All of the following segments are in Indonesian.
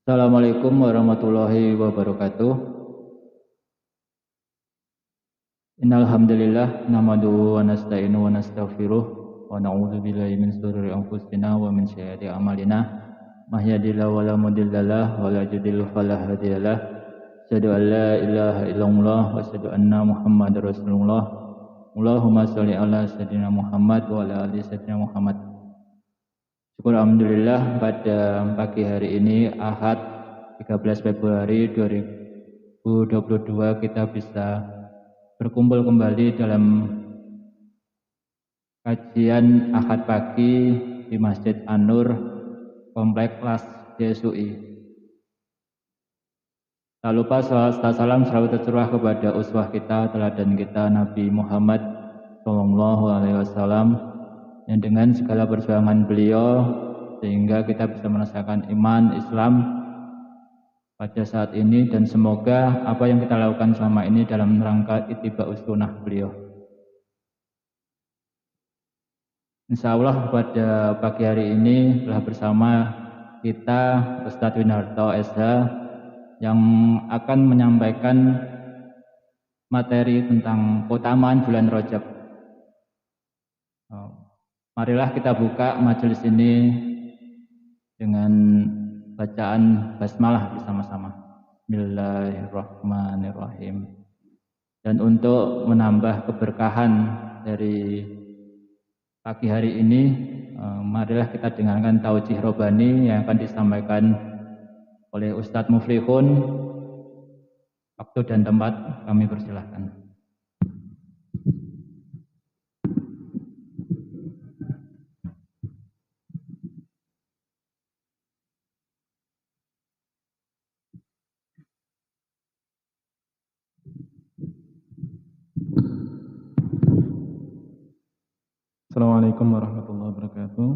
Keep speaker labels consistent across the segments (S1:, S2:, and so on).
S1: Assalamualaikum warahmatullahi wabarakatuh. Innal hamdalillah nahmaduhu wa nasta'inu wa nastaghfiruh wa na'udzu billahi min shururi anfusina wa min sayyiati a'malina. May yahdihillahu fala mudhillalah wa la yudhlil fala hadiyalah. Asyhadu an la ilaha illallah wa asyhadu anna Muhammadar Rasulullah. Allahumma shalli ala sayyidina Muhammad wa ala ali sayyidina Muhammad. Syukur alhamdulillah pada pagi hari ini Ahad 13 Februari 2022 kita bisa berkumpul kembali dalam kajian Ahad pagi di Masjid An-Nur Komplek Kelas DSUI. Tak lupa salam selalu tercurah kepada uswah kita, teladan kita Nabi Muhammad SAW, yang dengan segala perjuangan beliau sehingga kita bisa merasakan iman Islam pada saat ini, dan semoga apa yang kita lakukan selama ini dalam rangka ittiba'us sunnah beliau. Insya Allah pada pagi hari ini telah bersama kita Ustadz Winarto SH yang akan menyampaikan materi tentang keutamaan bulan Rajab. Marilah kita buka majelis ini dengan bacaan basmalah bersama-sama. Bismillahirrahmanirrahim. Dan untuk menambah keberkahan dari pagi hari ini, marilah kita dengarkan taujih robani yang akan disampaikan oleh Ustadz Muflihun. Waktu dan tempat kami persilahkan.
S2: Assalamualaikum warahmatullahi wabarakatuh.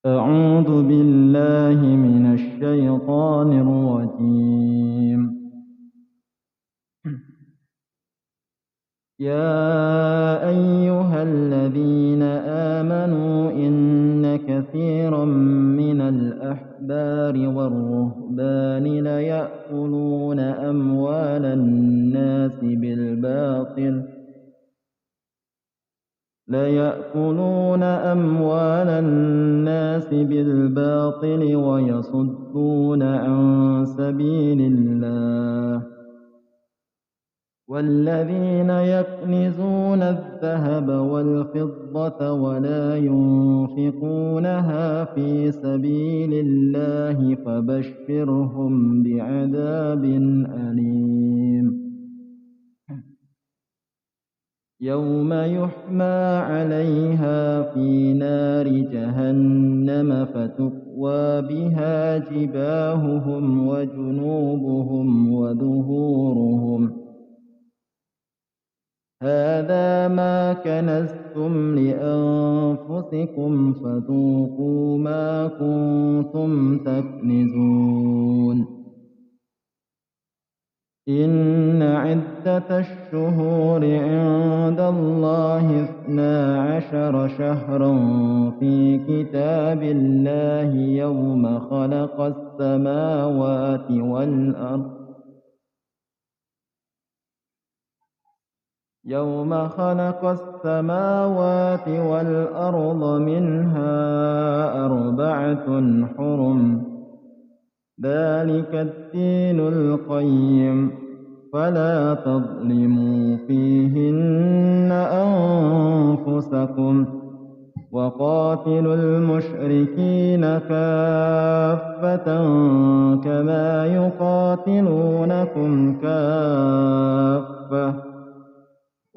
S2: A'udzu billahi minasy syaithanir rajim. Ya ayyuhalladzina amanu inna katsiran minal ahbari war-ruhbani la ya'kuluna amwalan nasi bil batil wa yasudduna an sabilillah. والذين يكنزون الذهب والفضة ولا ينفقونها في سبيل الله فبشرهم بعذاب أليم يوم يحمى عليها في نار جهنم فتكوى بها جباههم وجنوبهم وظهورهم هذا ما كنزتم لأنفسكم فذوقوا ما كنتم تكنزون إن عدة الشهور عند الله 12 شهرا في كتاب الله يوم خلق السماوات والأرض منها 4 حرم ذلك الدين القيم فلا تظلموا فيهن أنفسكم وقاتلوا المشركين كافة كما يقاتلونكم كافة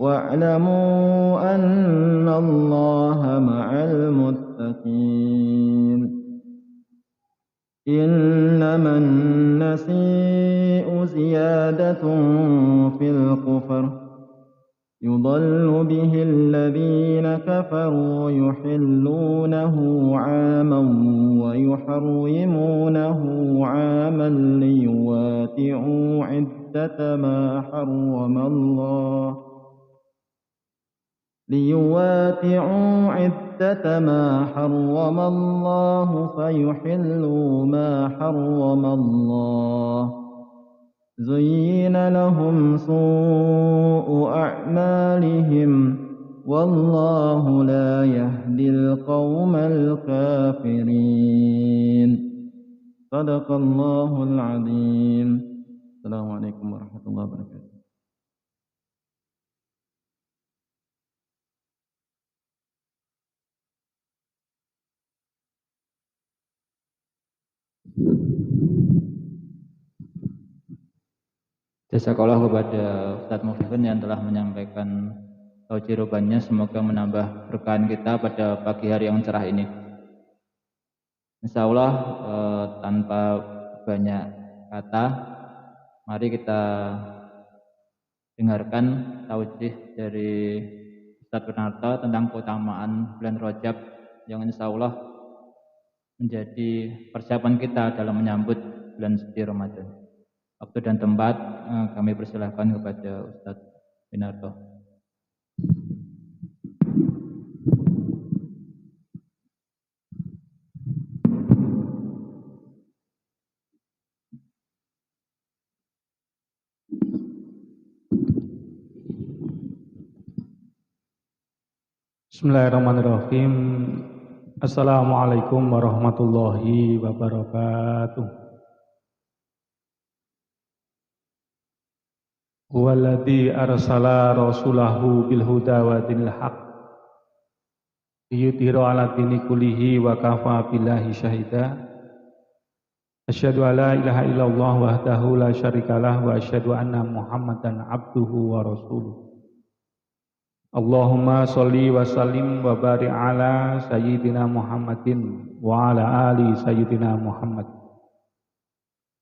S2: واعلموا أن الله مع المتقين إنما النسيء زيادة في الكفر يضل به الذين كفروا يحلونه عاما ويحرمونه عاما ليواتعوا عدة ما حرم الله ليواتعوا عدة ما حرم الله فيحلوا ما حرم الله زين لهم سوء أعمالهم والله لا يهدي القوم الكافرين صدق الله العظيم. السلام عليكم ورحمة الله وبركاته.
S1: Jazakallah kepada Ustadz Mufifin yang telah menyampaikan taujirobannya. Semoga menambah berkahan kita pada pagi hari yang cerah ini. Insya Allah tanpa banyak kata, mari kita dengarkan taujih dari Ustadz Purnarto tentang keutamaan bulan Rajab yang insya Allah menjadi persiapan kita dalam menyambut bulan suci Ramadan. Waktu dan tempat kami persilahkan kepada Ustadz Purnarto.
S3: Bismillahirrahmanirrahim. Assalamualaikum warahmatullahi wabarakatuh. Huwaladzi arsala rasulahu bil huda wa dinil haq liyudhhira 'ala dini kullihi wa kafa billahi syahida. Asyhadu an la ilaha illallah wahdahu la syarikalah wa asyhadu anna Muhammadan abduhu wa rasuluh. Allahumma sholli wa sallim wa barik ala sayyidina Muhammadin wa ala ali sayyidina Muhammad.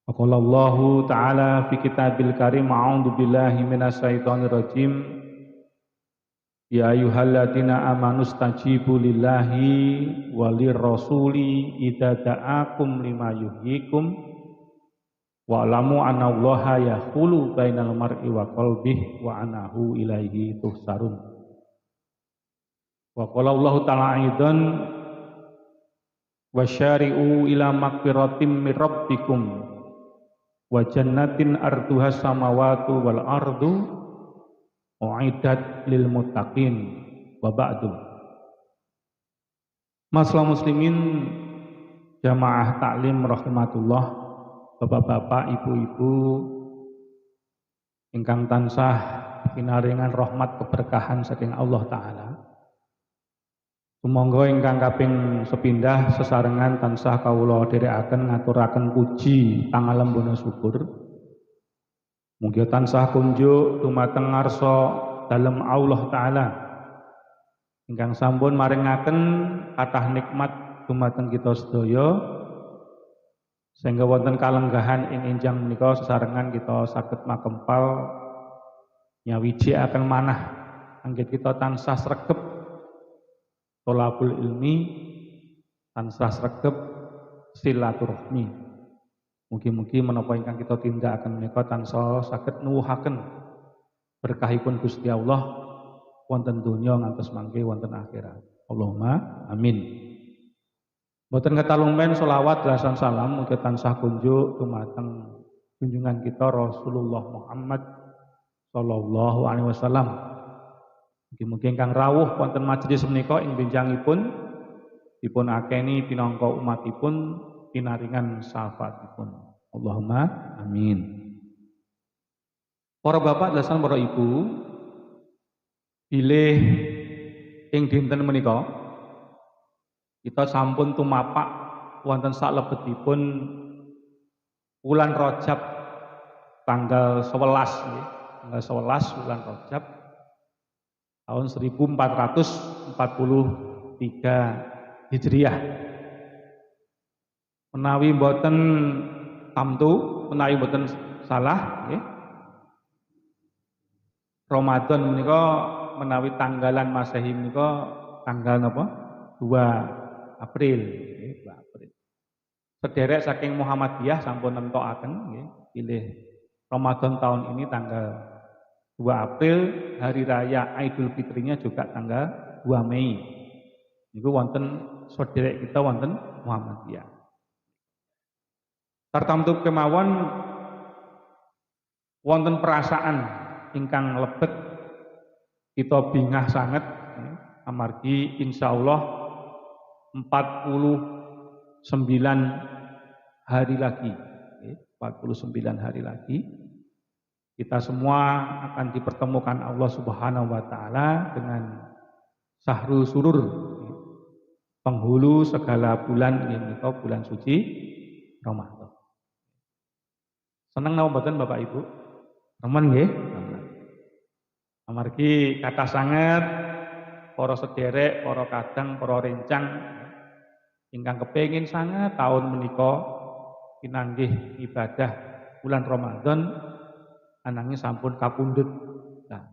S3: Wa qala Allahu ta'ala fi kitabil karim a'udzu billahi minasy syaithanir rajim. Ya ayyuhalladzina amanu stajibu lillahi walir rasuli idza da'akum lima yuhyikum wa'lamu anna Allaha yahulu bainal mar'i wa qalbihi wa anahu ilaihi tuhsarun. Wa qala Allahu ta'ala aidan wasyari'u ila magfiratim mir rabbikum wa jannatin arduha samawati wal ardu uiddat lil muttaqin wa ba'du. Masalah muslimin jamaah taklim rahimatullah, bapak-bapak, ibu-ibu ingkang tansah pinaringan rahmat keberkahan saking Allah taala. Sumangga ingkang kaping sepindah sesarengan tansah kawula dherekaken ngaturaken puji pangalembana syukur. Mugi tansah kunjuk dumateng ngarsa dalem Allah taala ingkang sampun maringaken kathah nikmat dumateng kita sedaya sehingga wonten kalenggahan ing enjang menika sesarengan kita saged makempal nyawiji akan manah anggit kita tansah sregep tholabul ilmi, tansah sregep silaturahmi. Mugi-mugi menapa ingkang kita tindakaken menika tansah saged nuwuhaken berkahipun Gusti Allah wonten donya ngantos mangke wonten akhirat. Allahumma amin. Mboten ketalungmen selawat dan salam mugi tansah kunjuk dumateng junjungan kita Rasulullah Muhammad sallallahu alaihi wasallam. Mugi-mugi ingkang rawuh wonten majelis menika ing benjangipun dipun akeni pinangka umatipun pinaringan syafaatipun. Allahumma amin. Para bapak dan para ibu, bilih ing dinten menika kita sampun tumapak wonten salebetipun wulan Rajab tanggal 11 nggih, tanggal 11 wulan Rajab tahun 1443 Hijriah. Menawi boten tamtu, menawi boten salah nggih. Ramadan menika menawi tanggalan Masehi menika tanggal napa? 2 April nggih, 2 April. Sederek saking Muhammadiyah sampun nentokaken nggih, pilih Ramadan tahun ini tanggal 2 April hari raya Idul Fitrinya juga tanggal 2 Mei. Niku wonten sedherek kita wonten Muhammadiyah. Tartamtu kemawon wonten perasaan ingkang lebet kita bingah sanget amargi insyaallah 49 hari lagi 49 hari lagi kita semua akan dipertemukan Allah Subhanahu wa taala dengan Syahrul Surur, penghulu segala bulan ini bulan suci Ramadan. Seneng napa mboten Bapak Ibu? Remen nggih? Amargi kathah sanget para sederek, para kadang, para rencang ingkang kepengin sanget taun menika pinanggih ibadah bulan Ramadan ananging sampun kapundhut. Nah,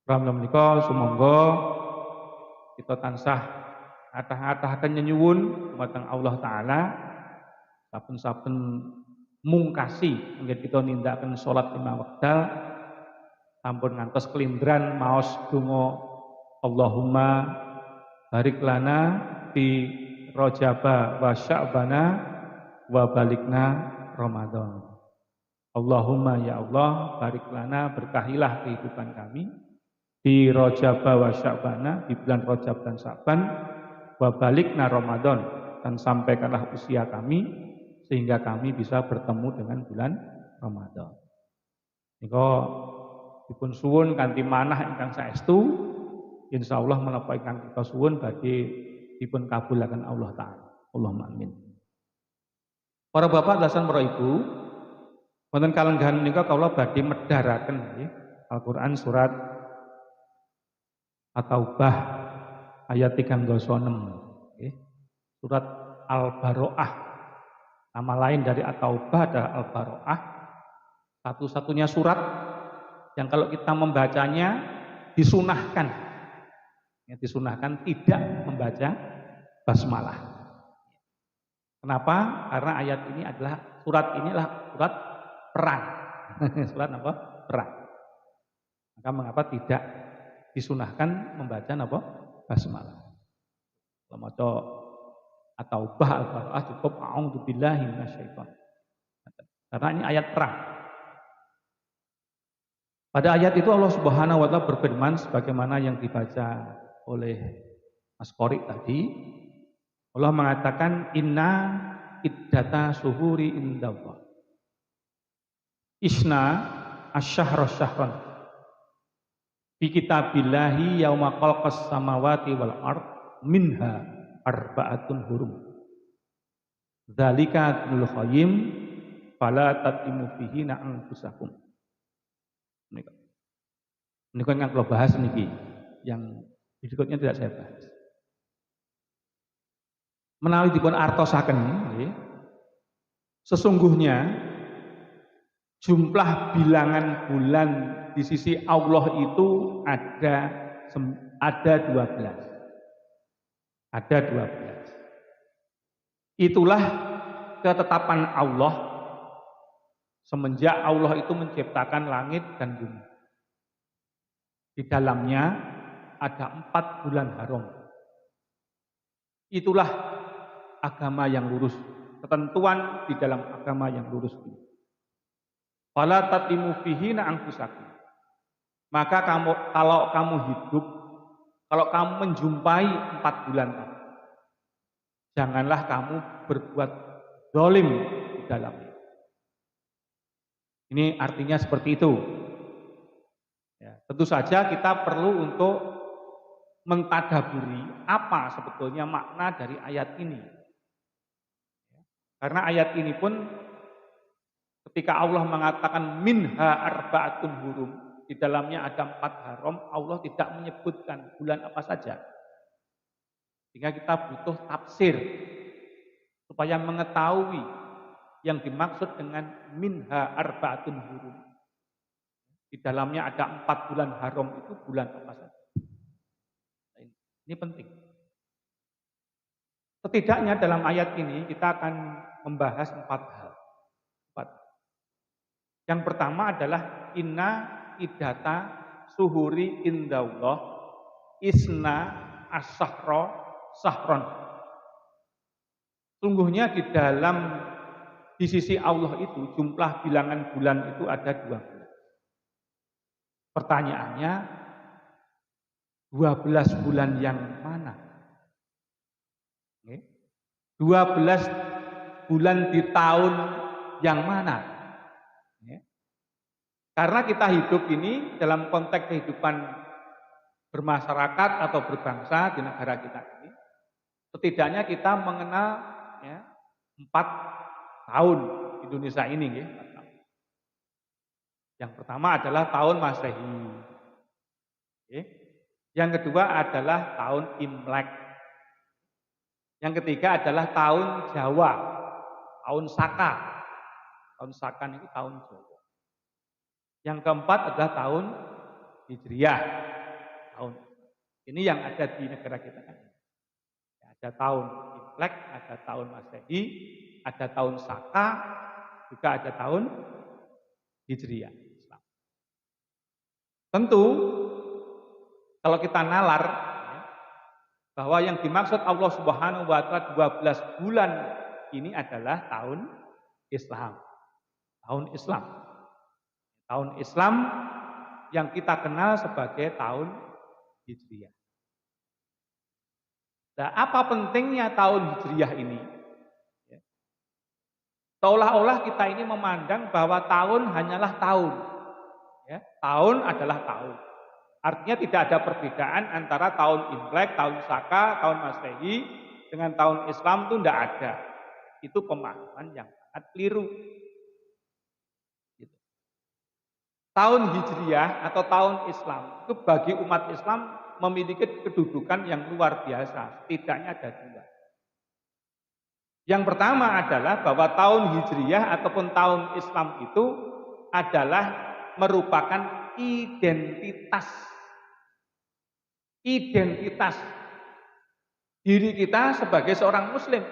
S3: pramila menika sumangga kita tansah atah-atahaken nyuwun dumateng Allah taala saben-saben mungkasi nggih kita nindakaken salat 5 wekdal sampun ngantos kelindran maos donga Allahumma barik lana fi Rajaba wa Sya'bana wa balikna Ramadan. Allahumma ya Allah barik lana berkahilah kehidupan kami di Rajab wa Sya'bana di bulan Rajab dan Sya'ban wa balikna Ramadan dan sampaikanlah usia kami sehingga kami bisa bertemu dengan bulan Ramadan. Nika dipun suwun kanthi manah ingkang saestu insyaallah menapa ingkang kita suwun badhe dipun kabulaken Allah taala. Allahumma amin. Para bapak dan para ibu, wonten kalenggahan menika kawula badhe medharaken nggih Al-Qur'an surat At-Taubah ayat 36 nggih. Surat Al-Baroah. Nama lain dari At-Taubah adalah Al-Baroah. Satu-satunya surat yang kalau kita membacanya disunahkan. Ya, disunahkan tidak membaca basmalah. Kenapa? Karena ayat ini adalah surat perang. Surat apa? Perang. Maka mengapa tidak disunahkan membaca apa? Basmalah. Kalau maca At-Taubah Al-Baroah cukup a'udzubillahi minasyaitonir. Karena ini ayat perang. Pada ayat itu Allah Subhanahu wa taala berfirman sebagaimana yang dibaca oleh Mas Qori tadi. Allah mengatakan inna iddata suhuri indallah isna asyahra syahran fi kitabillahi yauma khalaqas samawati wal ard minha arba'atun hurum dzalika dzul qayyim fala tatimu fihi anfusakum. Ini kan yang kalau bahas niki yang berikutnya tidak saya bahas. Menawi dipun artosaken nggih. Sesungguhnya jumlah bilangan bulan di sisi Allah itu ada 12. Ada 12. Itulah ketetapan Allah semenjak Allah itu menciptakan langit dan bumi. Di dalamnya ada 4 bulan haram. Itulah agama yang lurus, ketentuan di dalam agama yang lurus ini. Fala tatimu fihi anfusakum. Maka kalau kamu hidup, kalau kamu menjumpai 4 bulan tadi, janganlah kamu berbuat zalim di dalamnya. Ini artinya seperti itu. Ya, tentu saja kita perlu untuk mentadaburi apa sebetulnya makna dari ayat ini. Karena ayat ini pun ketika Allah mengatakan minha arba'atun hurum, di dalamnya ada 4 haram, Allah tidak menyebutkan bulan apa saja. Sehingga kita butuh tafsir supaya mengetahui yang dimaksud dengan minha arba'atun hurum. Di dalamnya ada 4 bulan haram itu bulan apa saja. Ini penting. Setidaknya dalam ayat ini kita akan membahas 4 hal. Yang pertama adalah inna idata suhuri indallah isna as-sahra sahron. Sungguhnya di sisi Allah itu jumlah bilangan bulan itu ada 12. Pertanyaannya, 12 bulan yang mana? 12 bulan di tahun yang mana? Karena kita hidup ini dalam konteks kehidupan bermasyarakat atau berbangsa di negara kita ini, setidaknya kita mengenal 4 tahun Indonesia ini. Yang pertama adalah tahun Masehi. Yang kedua adalah tahun Imlek. Yang ketiga adalah tahun Jawa, tahun Saka. Tahun Saka itu tahun Jawa. Yang keempat adalah tahun Hijriah. Ini yang ada di negara kita kan. Ada tahun Imlek, ada tahun Masehi, ada tahun Saka, juga ada tahun Hijriah. Tentu kalau kita nalar bahwa yang dimaksud Allah Subhanahu wa taala 12 bulan ini adalah tahun Islam. Tahun Islam. Tahun Islam yang kita kenal sebagai tahun Hijriah. Nah, apa pentingnya tahun Hijriah ini? Seolah-olah kita ini memandang bahwa tahun hanyalah tahun. Tahun adalah tahun. Artinya tidak ada perbedaan antara tahun Imlek, tahun Saka, tahun Masehi dengan tahun Islam itu tidak ada. Itu pemahaman yang sangat keliru. Tahun Hijriah atau tahun Islam itu bagi umat Islam memiliki kedudukan yang luar biasa. Setidaknya ada 2. Yang pertama adalah bahwa tahun Hijriah ataupun tahun Islam itu adalah merupakan identitas diri kita sebagai seorang muslim.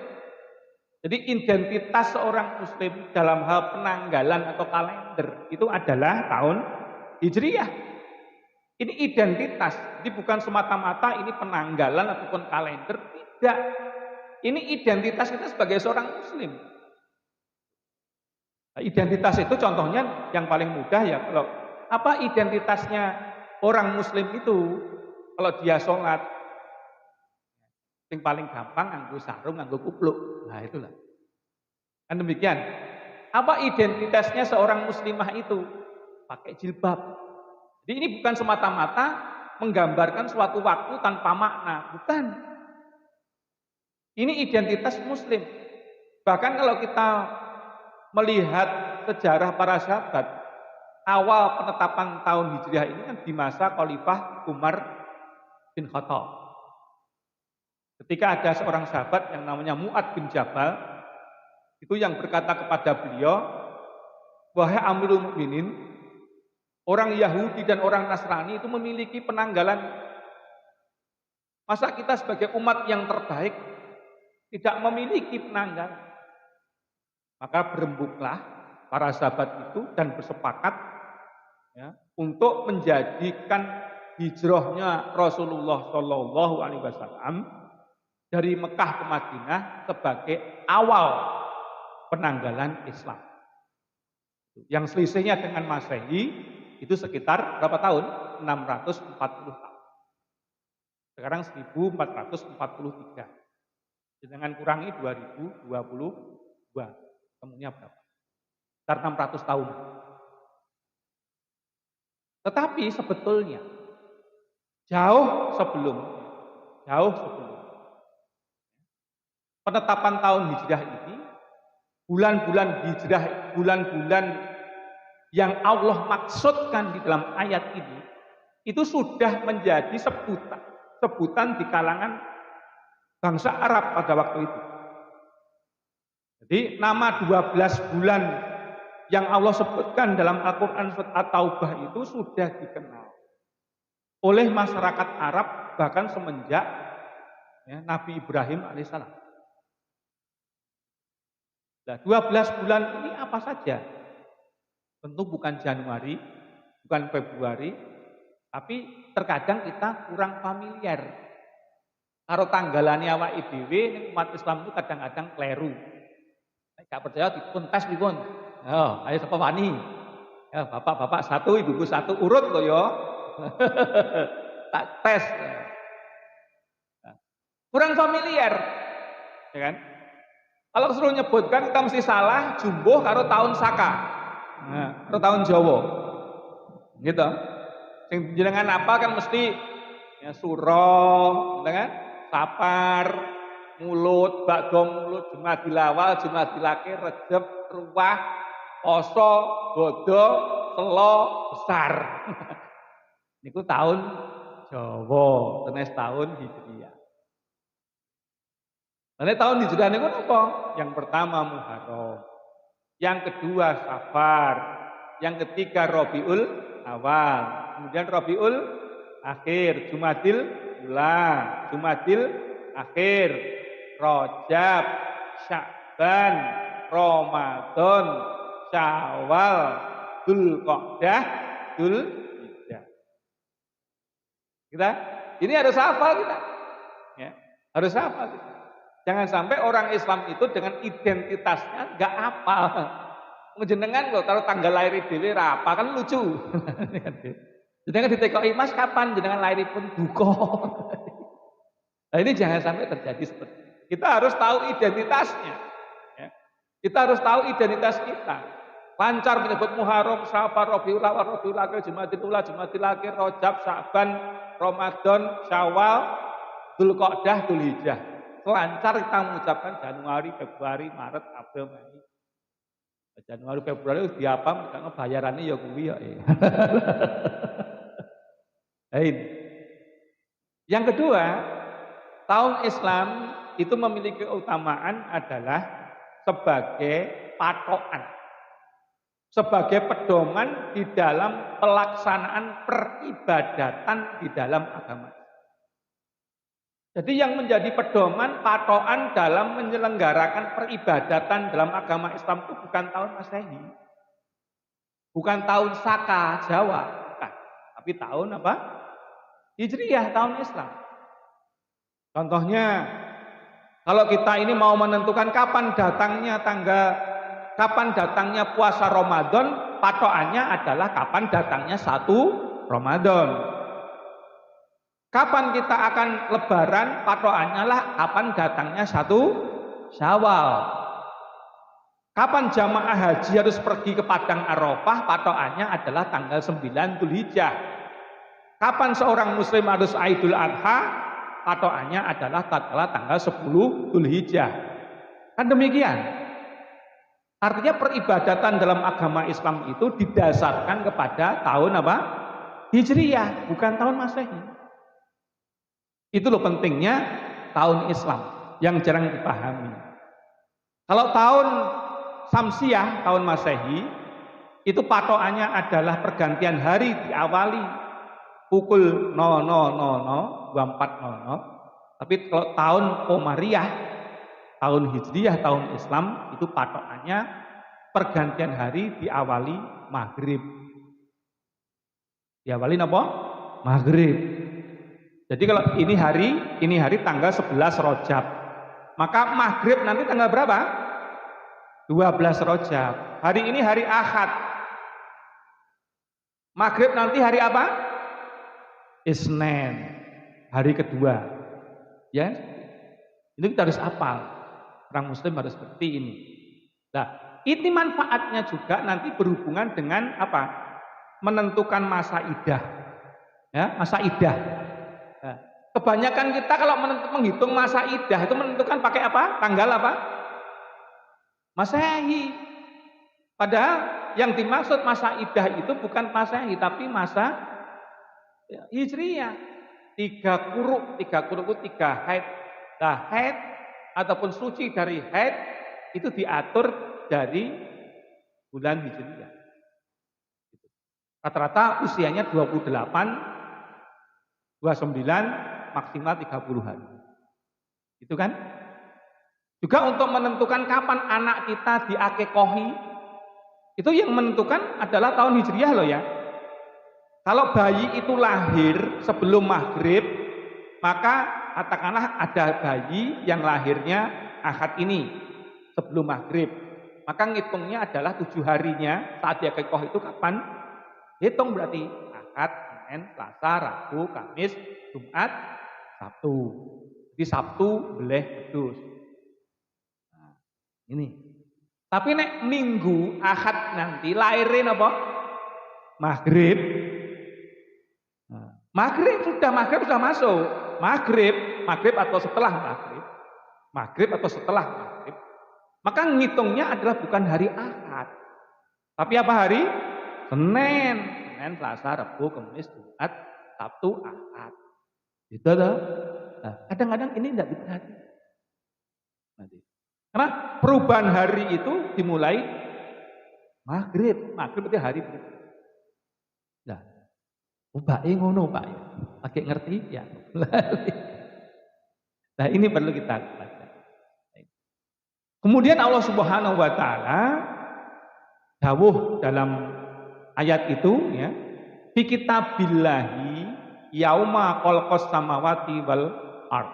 S3: Jadi identitas seorang muslim dalam hal penanggalan atau kalender itu adalah tahun Hijriah. Ini identitas, jadi bukan semata-mata ini penanggalan ataupun kalender, tidak. Ini identitas kita sebagai seorang muslim. Nah, identitas itu contohnya yang paling mudah ya, kalau apa identitasnya orang muslim itu kalau dia sholat, yang paling gampang nganggo sarung, nganggo kupluk. Nah itulah. Kan demikian. Apa identitasnya seorang muslimah itu? Pakai jilbab. Jadi ini bukan semata-mata menggambarkan suatu waktu tanpa makna, bukan. Ini identitas muslim. Bahkan kalau kita melihat sejarah para sahabat, awal penetapan tahun Hijriah ini kan di masa Khalifah Umar bin Khattab. Ketika ada seorang sahabat yang namanya Mu'ad bin Jabal, itu yang berkata kepada beliau, wahai Amirul Mukminin, orang Yahudi dan orang Nasrani itu memiliki penanggalan. Masa kita sebagai umat yang terbaik tidak memiliki penanggalan? Maka berembuklah para sahabat itu dan bersepakat untuk menjadikan hijrahnya Rasulullah Shallallahu Alaihi Wasallam dari Mekah ke Madinah sebagai awal penanggalan Islam. Yang selisihnya dengan Masehi itu sekitar berapa tahun? 640 tahun. Sekarang 1443. Dengan kurangi 2022. Temunya berapa? Sekitar 600 tahun. Tetapi sebetulnya jauh sebelum penetapan tahun Hijrah ini, bulan-bulan Hijrah, bulan-bulan yang Allah maksudkan di dalam ayat ini, itu sudah menjadi sebutan di kalangan bangsa Arab pada waktu itu. Jadi nama 12 bulan yang Allah sebutkan dalam Al-Quran surat At-Taubah itu sudah dikenal oleh masyarakat Arab bahkan semenjak Nabi Ibrahim alaihissalam. Nah, 12 bulan ini apa saja? Tentu bukan Januari, bukan Februari, tapi terkadang kita kurang familiar. Karo tanggalane awake dhewe ning umat Islam itu kadang-kadang kleru. Nek gak percaya dipun tes dipun. Ayo sapa wani? Ya, bapak-bapak satu, ibu-ibu satu, urut kok ya. Tak tes. Kurang familiar, ya kan? Kalau suruh nyebutkan kita mesti salah, jumbo karo tahun Saka, karo tahun Jawa, gitu. Yang jenengan apa kan mesti ya suro, gitu kan? Sapar, mulut, bakdo mulut, Jumadil awal, Jumadil akhir, Rejab, Ruwah, Poso, Bodo, Selo, Besar. Niku tahun Jawa, tenes tahun Hijriah. Nah, tahun Hijriah niku apa? Yang pertama Muharram, yang kedua Safar, yang ketiga Rabiul Awal, kemudian Rabiul Akhir, Jumadil Ula, Jumadil Akhir, Rajab, Sya'ban, Ramadan, Syawal, Dzulqa'dah, Dzulhijjah. Kita ini harus hafal kita. Ya, harus hafal kita. Jangan sampai orang Islam itu dengan identitasnya enggak hafal. Ngejenengan kok kalau tanggal lahir dhewe ra apa kan lucu. Jenengan ditekoki Mas kapan jenengan lahiripun duka. Nah ini jangan sampai terjadi seperti itu. Kita harus tahu identitasnya. Ya. Kita harus tahu identitas kita. Lancar menyebut Muharram, Safar, Rabiul Awal, Rabiul Akhir, Jumadil Ula, Jumadil Akhir, Rajab, Sya'ban, Ramadan, Syawal, Dzulqa'dah, Dzulhijjah. Lancar kita mengucapkan Januari, Februari, Maret, April, Mei. Januari, Februari diapa karena bayarannya ya kuwi ya. Yang kedua, tahun Islam itu memiliki keutamaan adalah sebagai patokan, sebagai pedoman di dalam pelaksanaan peribadatan di dalam agama. Jadi yang menjadi pedoman, patokan dalam menyelenggarakan peribadatan dalam agama Islam itu bukan tahun Masehi, bukan tahun Saka Jawa, bukan, tapi tahun apa? Hijriah, tahun Islam. Contohnya, kalau kita ini mau menentukan kapan datangnya puasa Ramadan, patokannya adalah kapan datangnya 1 Ramadan. Kapan kita akan lebaran, patokannya lah kapan datangnya 1 Syawal. Kapan jamaah haji harus pergi ke Padang Arafah, patokannya adalah tanggal 9 Dzulhijjah. Kapan seorang muslim harus Idul Adha, patokannya adalah tanggal 10 Dzulhijjah. Kan demikian. Artinya peribadatan dalam agama Islam itu didasarkan kepada tahun apa? Hijriah, bukan tahun Masehi. Itu loh pentingnya tahun Islam yang jarang dipahami. Kalau tahun Samsiah, tahun Masehi, itu patokannya adalah pergantian hari diawali pukul 00.00, 24.00. Tapi kalau tahun Komariah, tahun Hijriah, tahun Islam, itu patokannya pergantian hari diawali maghrib. Diawali apa? Maghrib. Jadi kalau ini hari tanggal 11 Rajab. Maka maghrib nanti tanggal berapa? 12 Rajab. Hari ini hari Ahad. Maghrib nanti hari apa? Isnin. Hari kedua. Ya. Ini kita harus hafal. Orang muslim harus seperti ini. Nah, ini manfaatnya juga nanti berhubungan dengan apa? Menentukan masa idah. Ya, masa idah. Nah, kebanyakan kita kalau menghitung masa idah itu menentukan pakai apa? Tanggal apa? Masehi. Padahal yang dimaksud masa idah itu bukan Masehi tapi masa Hijriah. 3 kuruk itu 3 haid. Nah, haid ataupun suci dari haid itu diatur dari bulan Hijriah. Rata-rata usianya 28, 29, maksimal 30 hari. Itu kan? Juga untuk menentukan kapan anak kita diakekohi, itu yang menentukan adalah tahun Hijriah loh ya. Kalau bayi itu lahir sebelum maghrib, maka katakanlah ada bayi yang lahirnya Ahad ini sebelum maghrib, maka ngitungnya adalah 7 harinya saat dia kekoh itu kapan? Hitung berarti Ahad, Senin, Selasa, Rabu, Kamis, Jumat, Sabtu. Jadi Sabtu beleh wedhus. Nah, ini. Tapi nek Minggu Ahad nanti lahirin apa? Maghrib. Nah, maghrib sudah masuk. Maghrib atau setelah maghrib atau setelah maghrib. Maka ngitungnya adalah bukan hari Ahad, tapi apa hari? Senin, Selasa, Rabu, Kamis, Jumat, Sabtu, Ahad. Gitu loh. Nah, kadang-kadang ini tidak diperhatikan. Karena perubahan hari itu dimulai maghrib itu hari berikutnya. Nah, Mbak ngono Pak ya. Pakai ngerti ya. Nah, ini perlu kita baca. Kemudian Allah Subhanahu wa taala dawuh dalam ayat itu ya, fi kitabillahi yauma khalaqas samawati wal ard.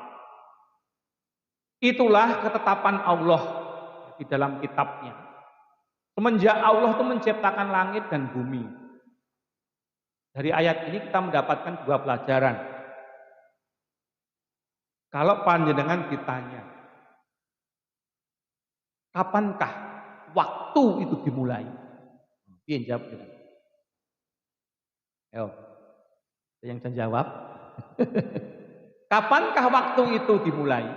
S3: Itulah ketetapan Allah di dalam kitabnya. Semenjak Allah itu menciptakan langit dan bumi. Dari ayat ini kita mendapatkan 2 pelajaran. Kalau panjenengan ditanya, kapankah waktu itu dimulai? Dia jawab gitu. Ayo, ada yang bisa jawab? Kapankah waktu itu dimulai?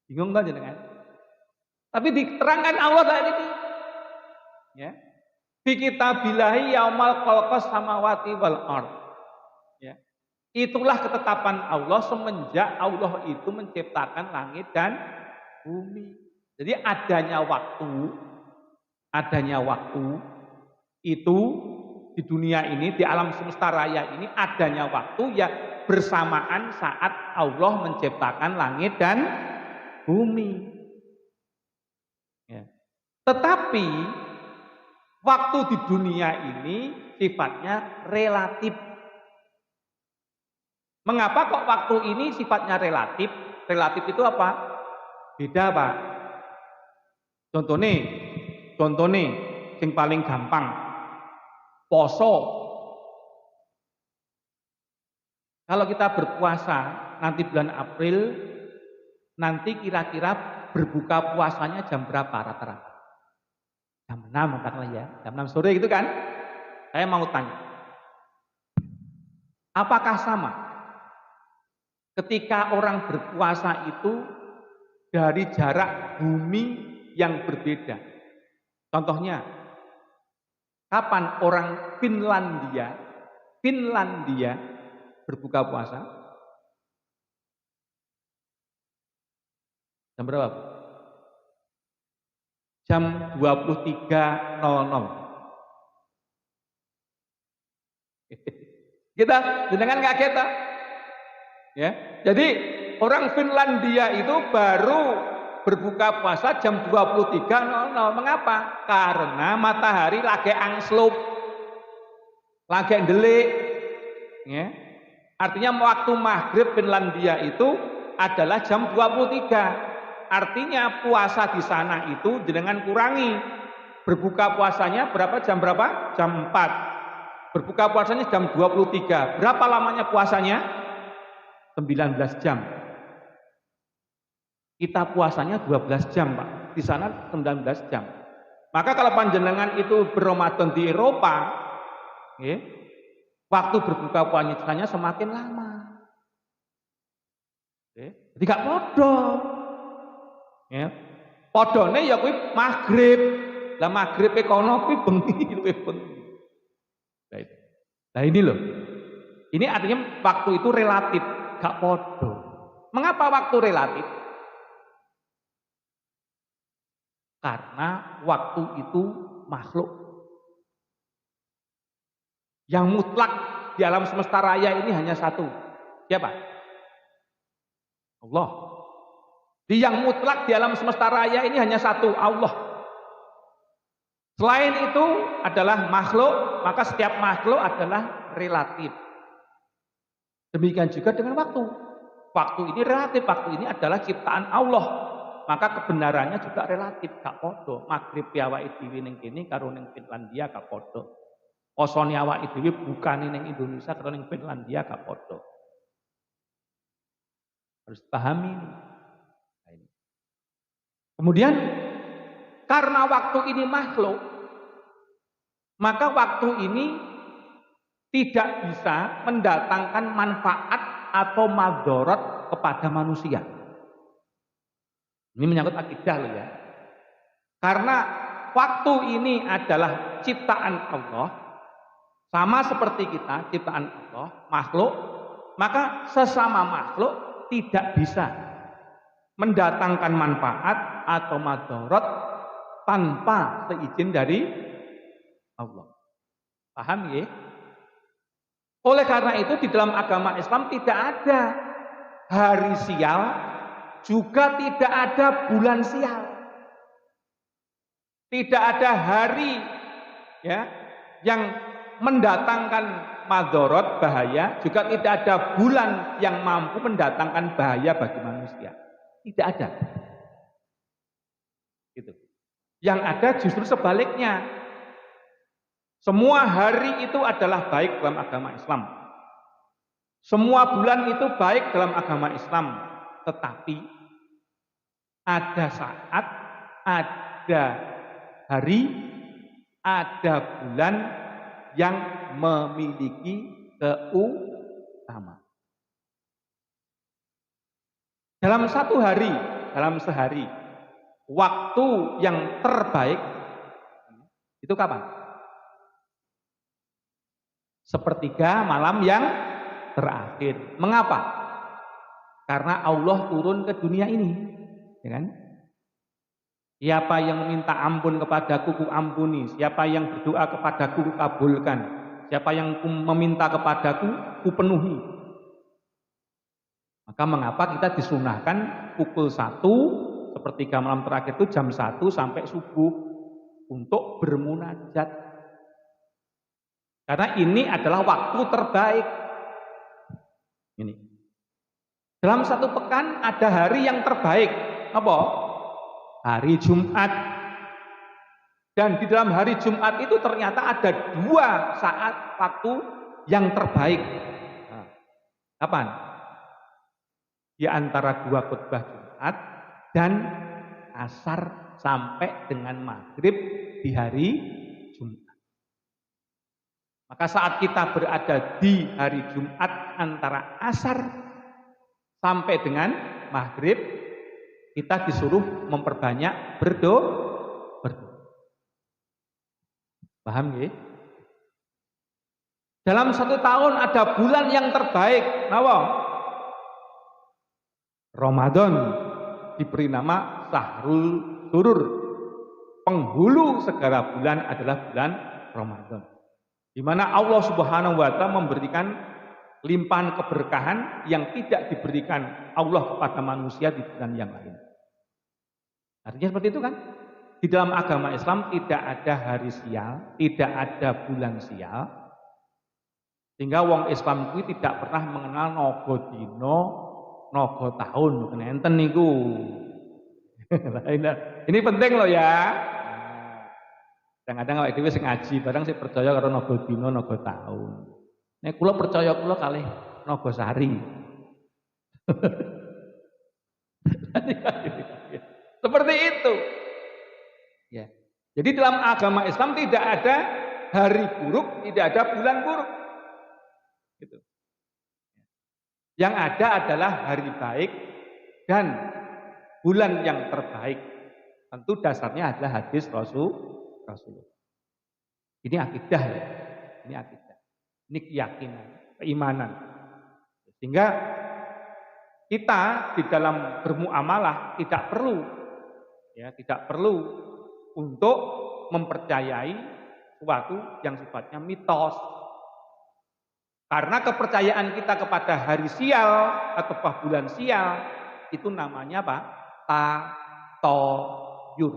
S3: Bingung kan jenengan? Tapi diterangkan Allah tadi ini. Ya. Fi kitabillahi yaumal khalaqas samawati wal ard. Ya. Itulah ketetapan Allah semenjak Allah itu menciptakan langit dan bumi. Jadi adanya waktu itu di dunia ini, di alam semesta raya ini adanya waktu ya bersamaan saat Allah menciptakan langit dan bumi. Ya. Tetapi waktu di dunia ini sifatnya relatif. Mengapa kok waktu ini sifatnya relatif? Relatif itu apa? Beda Pak. Contohnya, yang paling gampang, poso. Kalau kita berpuasa nanti bulan April, nanti kira-kira berbuka puasanya jam berapa rata-rata? Jam 6 katakanlah ya, jam 6 sore gitu kan? Saya mau tanya, apakah sama ketika orang berpuasa itu dari jarak bumi yang berbeda? Contohnya, kapan orang Finlandia berbuka puasa? Jam berapa? Jam 23.00. Kita jenengan kaget tak? Ya. Jadi orang Finlandia itu baru berbuka puasa jam 23.00. Mengapa? Karena matahari lagi angslup, lagi ndelik. Ya. Artinya waktu maghrib Finlandia itu adalah jam 23. Artinya puasa di sana itu jenengan kurangi. Berbuka puasanya jam berapa? Jam 4. Berbuka puasanya jam 23. Berapa lamanya puasanya? 19 jam. Kita puasanya 12 jam, Pak. Di sana 19 jam. Maka kalau panjenengan itu berRamadan di Eropa, ya, waktu berbuka puasanya semakin lama. Ya, jadi gak podo. Ya. Podone ya kuwi maghrib. Lah maghrib kono kuwi bengi luwih bengi. Nah ini loh. Ini artinya waktu itu relatif, gak podo. Mengapa waktu relatif? Karena waktu itu makhluk. Yang mutlak di alam semesta raya ini hanya satu. Siapa? Allah. Yang mutlak di alam semesta raya ini hanya satu, Allah. Selain itu adalah makhluk, maka setiap makhluk adalah relatif. Demikian juga dengan waktu. Waktu ini relatif, waktu ini adalah ciptaan Allah. Maka kebenarannya juga relatif, gak podo. Maghrib awake dhewe ning kene karo ning Finlandia gak podo. Posone awake dhewe bukan ning Indonesia karo ning Finlandia gak podo. Harus pahami ini. Kemudian karena waktu ini makhluk, maka waktu ini tidak bisa mendatangkan manfaat atau madorot kepada manusia. Ini menyangkut akidah loh ya. Karena waktu ini adalah ciptaan Allah, sama seperti kita, ciptaan Allah, makhluk, maka sesama makhluk tidak bisa mendatangkan manfaat atau madorot tanpa seizin dari Allah. Paham ya? Oleh karena itu di dalam agama Islam tidak ada hari sial, juga tidak ada bulan sial. Tidak ada hari ya yang mendatangkan madorot bahaya, juga tidak ada bulan yang mampu mendatangkan bahaya bagi manusia. Tidak ada. Gitu. Yang ada justru sebaliknya. Semua hari itu adalah baik dalam agama Islam. Semua bulan itu baik dalam agama Islam. Tetapi ada saat, ada hari, ada bulan yang memiliki keutamaan. Dalam satu hari, dalam sehari, waktu yang terbaik itu kapan? Sepertiga malam yang terakhir. Mengapa? Karena Allah turun ke dunia ini, ya kan? Siapa yang meminta ampun kepadaku, ku ampuni. Siapa yang berdoa kepadaku, ku kabulkan. Siapa yang meminta kepadaku, ku penuhi. Maka mengapa kita disunahkan pukul 1, sepertiga malam terakhir itu jam 1 sampai subuh untuk bermunajat. Karena ini adalah waktu terbaik. Ini. Dalam satu pekan ada hari yang terbaik. Apa? Hari Jumat. Dan di dalam hari Jumat itu ternyata ada 2 saat waktu yang terbaik. Nah, kapan? Di antara 2 khutbah Jumat dan asar sampai dengan maghrib di hari Jumat. Maka saat kita berada di hari Jumat antara asar sampai dengan maghrib, kita disuruh memperbanyak berdoa. Paham ya? Dalam 1 tahun ada bulan yang terbaik. Napa? Ramadan diberi nama Syahrul Surur. Penghulu segala bulan adalah bulan Ramadan. Di mana Allah Subhanahu wa taala memberikan limpahan keberkahan yang tidak diberikan Allah kepada manusia di bulan yang lain. Artinya seperti itu kan? Di dalam agama Islam tidak ada hari sial, tidak ada bulan sial. Sehingga wong Islam itu tidak pernah mengenal nogo dino, nogo tahun, enten niku. Ini penting loh ya. Kadang-kadang awake dhewe sing ngaji barang sing percaya karo naga dina naga taun. Nek kula percaya kula kalih naga sari. Seperti itu. Ya. Jadi dalam agama Islam tidak ada hari buruk, tidak ada bulan buruk. Gitu. Yang ada adalah hari baik dan bulan yang terbaik. Tentu dasarnya adalah hadis Rasulullah. Ini akidah ya. Ini akidah. Ini keyakinan, keimanan. Sehingga kita di dalam bermuamalah tidak perlu untuk mempercayai sesuatu yang sifatnya mitos. Karena kepercayaan kita kepada hari sial atau bulan sial itu namanya apa? Tatoyur.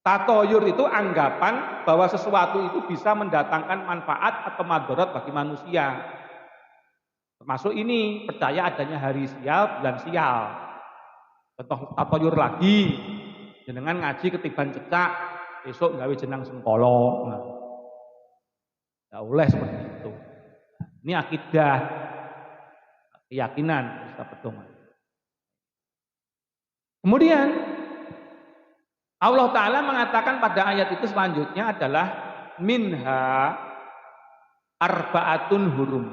S3: Tatoyur itu anggapan bahwa sesuatu itu bisa mendatangkan manfaat atau madarat bagi manusia. Termasuk ini, percaya adanya hari sial, bulan sial. Contoh tatoyur lagi, jenengan ngaji ketiban cecak, besok gawe jenang sengkolo. Nah, tidak boleh seperti itu. Ini akidah, keyakinan, kita pedoman. Kemudian Allah Ta'ala mengatakan pada ayat itu selanjutnya adalah minha arba'atun hurum.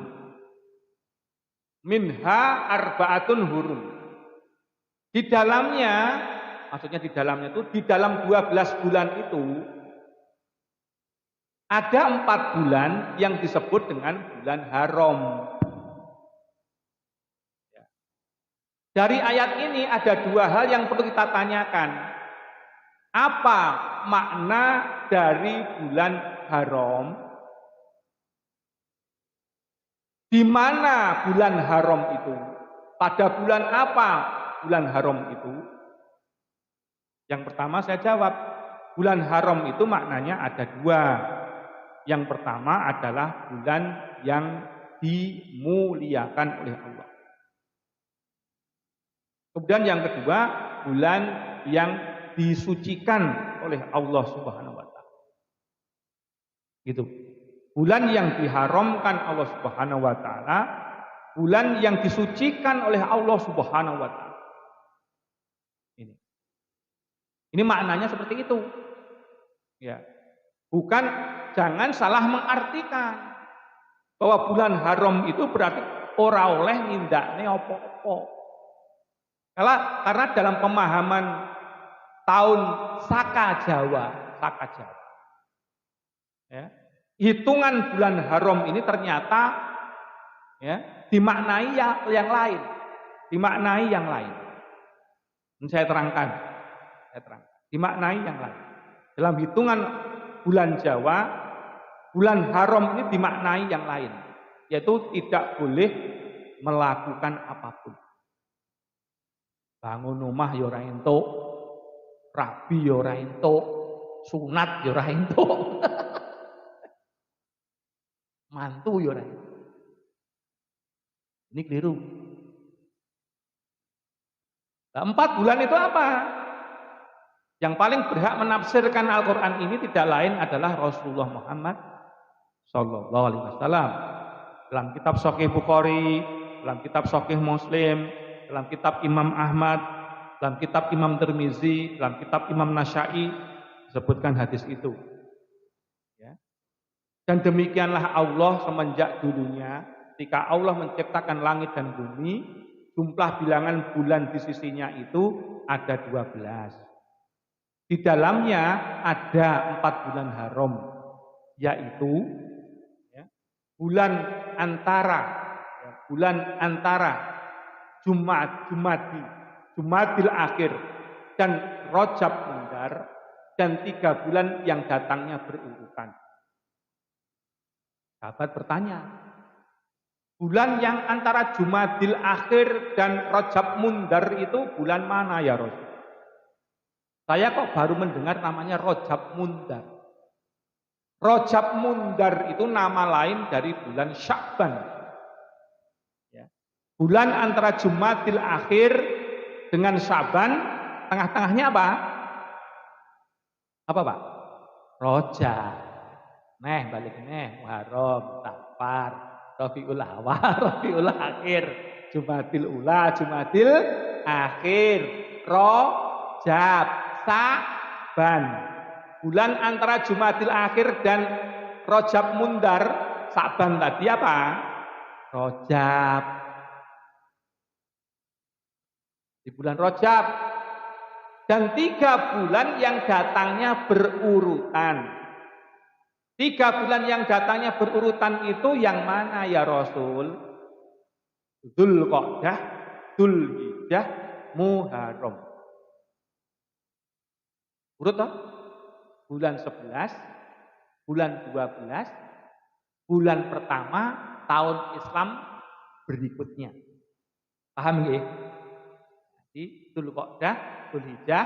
S3: Minha arba'atun hurum. Di dalamnya, maksudnya di dalamnya itu, di dalam 12 bulan itu ada 4 bulan yang disebut dengan bulan haram. Dari ayat ini ada 2 hal yang perlu kita tanyakan. Apa makna dari bulan haram? Di mana bulan haram itu? Pada bulan apa bulan haram itu? Yang pertama saya jawab, bulan haram itu maknanya ada 2. Yang pertama adalah bulan yang dimuliakan oleh Allah. Kemudian yang kedua, bulan yang disucikan oleh Allah Subhanahu wa taala. Gitu. Bulan yang diharamkan Allah Subhanahu wa taala, bulan yang disucikan oleh Allah Subhanahu wa taala. Ini maknanya seperti itu. Ya. Bukan, jangan salah mengartikan bahwa bulan haram itu berarti ora oleh nindakne apa-apa. Karena dalam pemahaman tahun Saka Jawa, ya, hitungan bulan haram ini ternyata ya, dimaknai yang lain, Ini saya terangkan, dimaknai yang lain. Dalam hitungan bulan Jawa, bulan haram ini dimaknai yang lain, yaitu tidak boleh melakukan apapun. Bangun rumah ya ora entuk, rabi ya ora entuk, sunat ya ora entuk. Mantu ya ora entuk. Ini keliru. Nah, 4 bulan itu apa? Yang paling berhak menafsirkan Al-Quran ini tidak lain adalah Rasulullah Muhammad Sallallahu Alaihi Wasallam. Dalam kitab Sahih Bukhari, dalam kitab Sahih Muslim, dalam kitab Imam Ahmad, dalam kitab Imam Tirmizi, dalam kitab Imam Nasyai disebutkan hadis itu. Ya. Dan demikianlah Allah semenjak dulunya, ketika Allah menciptakan langit dan bumi, jumlah bilangan bulan di sisinya itu ada 12. Di dalamnya ada 4 bulan haram, yaitu ya, bulan antara Jumadil akhir dan Rajab Mundar, dan 3 bulan yang datangnya berurutan. Sahabat bertanya, bulan yang antara Jumadil akhir dan Rajab Mundar itu bulan mana ya Rasul? Saya kok baru mendengar namanya Rajab Mundar. Rajab Mundar itu nama lain dari bulan Sya'ban. Ya. Bulan antara Jumadil akhir dengan Sya'ban, tengah-tengahnya apa? Apa Pak? Rajab. Balik Muharram, Safar, Rabiul Awal, Rabiul Akhir, Jumadil Ula, Jumadil Akhir, Rajab, Sa'ban. Bulan antara Jumadil Akhir dan Rajab Mundar, Sa'ban tadi apa? Rajab. Di bulan Rajab. Dan 3 bulan yang datangnya berurutan. 3 bulan yang datangnya berurutan itu yang mana ya Rasul? Dzulqa'dah, Dzulhijjah, Muharram. Urut toh? Bulan 11, bulan 12, bulan pertama tahun Islam berikutnya. Paham nggih? Jadi Dzulqa'dah, Dzulhijjah,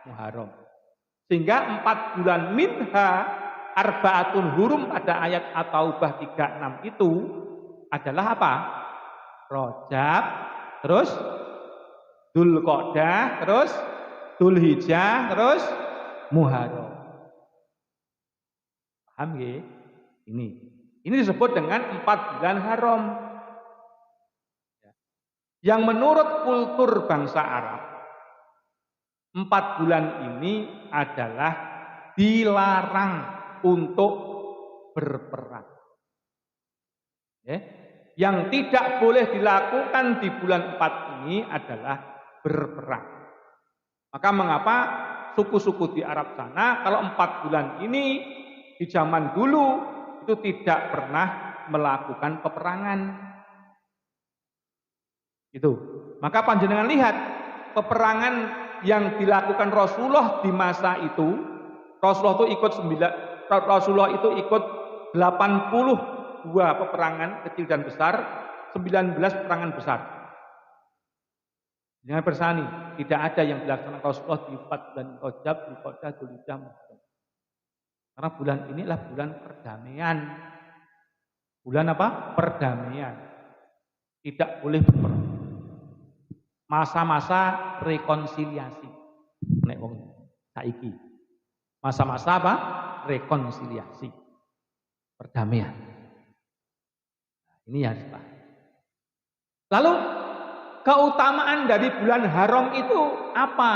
S3: Muharram. Sehingga 4 bulan minha arbaatun hurum pada ayat At-Taubah 36 itu adalah apa? Rajab, terus Dzulqa'dah, terus Dzulhijjah, terus Muharram. Paham ya? Ini disebut dengan 4 bulan haram. Yang menurut kultur bangsa Arab, 4 bulan ini adalah dilarang untuk berperang. Yang tidak boleh dilakukan di bulan 4 ini adalah berperang. Maka mengapa suku-suku di Arab sana kalau 4 bulan ini di zaman dulu itu tidak pernah melakukan peperangan. Itu. Maka panjenengan lihat peperangan yang dilakukan Rasulullah di masa itu, Rasulullah itu ikut 82 peperangan kecil dan besar, 19 peperangan besar. Jangan bersani, tidak ada yang dilaksanakan Rasulullah di 4 bulan Rajab, Dzulqa'dah, Dzulhijjah, Muharram. Karena bulan ini adalah bulan perdamaian. Bulan apa? Perdamaian. Tidak boleh berperang. Masa-masa rekonsiliasi. Nek wong saiki. Masa-masa apa? Rekonsiliasi. Perdamaian. Ini yang harus dipahami. Lalu keutamaan dari bulan haram itu apa?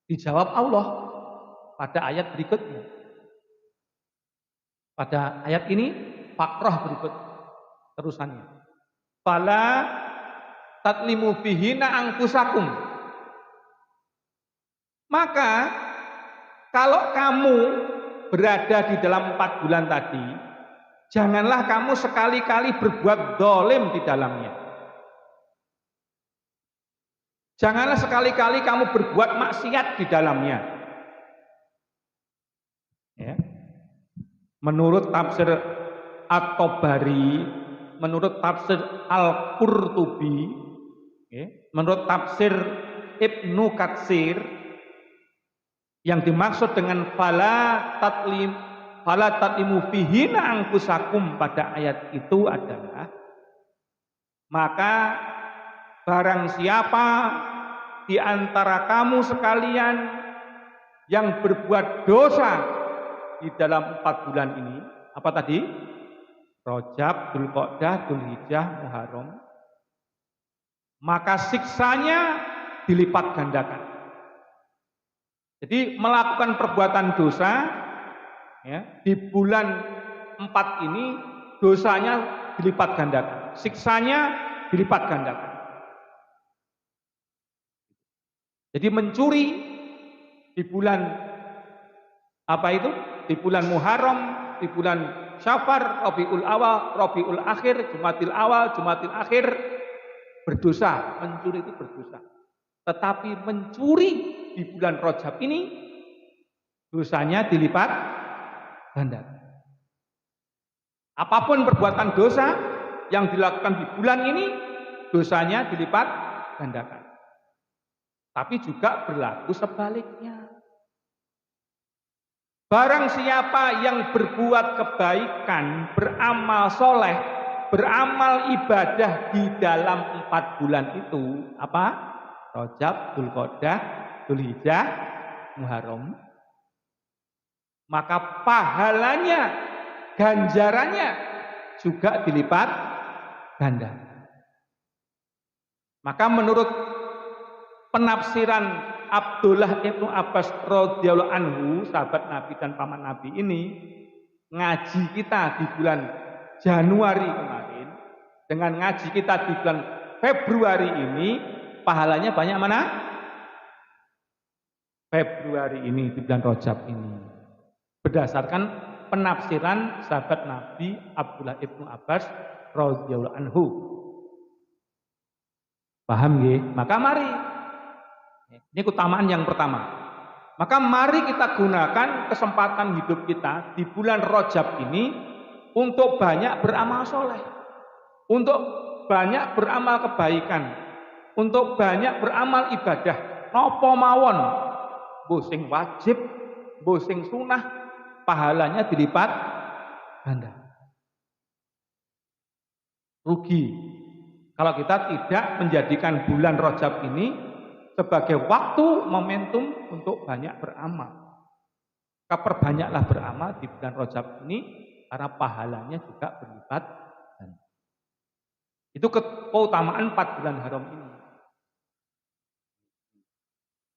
S3: Dijawab Allah pada ayat berikutnya. Pada ayat ini Fakrah berikut terusannya. Fala tatlimu fihina angkusakum. Maka kalau kamu berada di dalam 4 bulan tadi, janganlah kamu sekali-kali berbuat zalim di dalamnya. Janganlah sekali-kali kamu berbuat maksiat di dalamnya. Ya. Menurut tafsir At-Tabari, menurut tafsir Al-Qurtubi, menurut tafsir Ibnu Katsir, yang dimaksud dengan fala tatlimu fihina angkusakum pada ayat itu adalah, maka barang siapa di antara kamu sekalian yang berbuat dosa di dalam 4 bulan ini, apa tadi? Rajab, Dzulqa'dah, Dzulhijjah, Muharram, maka siksanya dilipat gandakan. Jadi melakukan perbuatan dosa ya, di bulan 4 ini dosanya dilipat gandakan, siksanya dilipat gandakan. Jadi mencuri di bulan apa itu? Di bulan Muharram, di bulan Syafar, Rabiul Awal, Rabiul Akhir, Jumatil Awal, Jumatil Akhir, berdosa. Mencuri itu berdosa. Tetapi mencuri di bulan Rajab ini dosanya dilipat ganda. Apapun perbuatan dosa yang dilakukan di bulan ini dosanya dilipat gandakan. Tapi juga berlaku sebaliknya. Barang siapa yang berbuat kebaikan, beramal soleh, beramal ibadah di dalam 4 bulan itu, apa? Rajab, Dzulqa'dah, Dzulhijjah, Muharram, maka pahalanya, ganjarannya juga dilipat ganda. Maka menurut penafsiran Abdullah ibnu Abbas radhiyallahu anhu, sahabat Nabi dan paman Nabi ini, ngaji kita di bulan Januari kemarin dengan ngaji kita di bulan Februari ini, pahalanya banyak mana? Februari ini, di bulan Rajab ini. Berdasarkan penafsiran sahabat Nabi Abdullah ibnu Abbas radhiyallahu anhu. Paham nggih? Maka mari, ini keutamaan yang pertama. Maka mari kita gunakan kesempatan hidup kita di bulan Rajab ini untuk banyak beramal soleh, untuk banyak beramal kebaikan, untuk banyak beramal ibadah. Nopo mawon, mbok sing wajib, mbok sing sunah, pahalanya dilipat ganda. Rugi kalau kita tidak menjadikan bulan Rajab ini sebagai waktu momentum untuk banyak beramal. Perbanyaklah beramal di bulan Rajab ini karena pahalanya juga berlipat ganda. Itu keutamaan 4 bulan haram ini.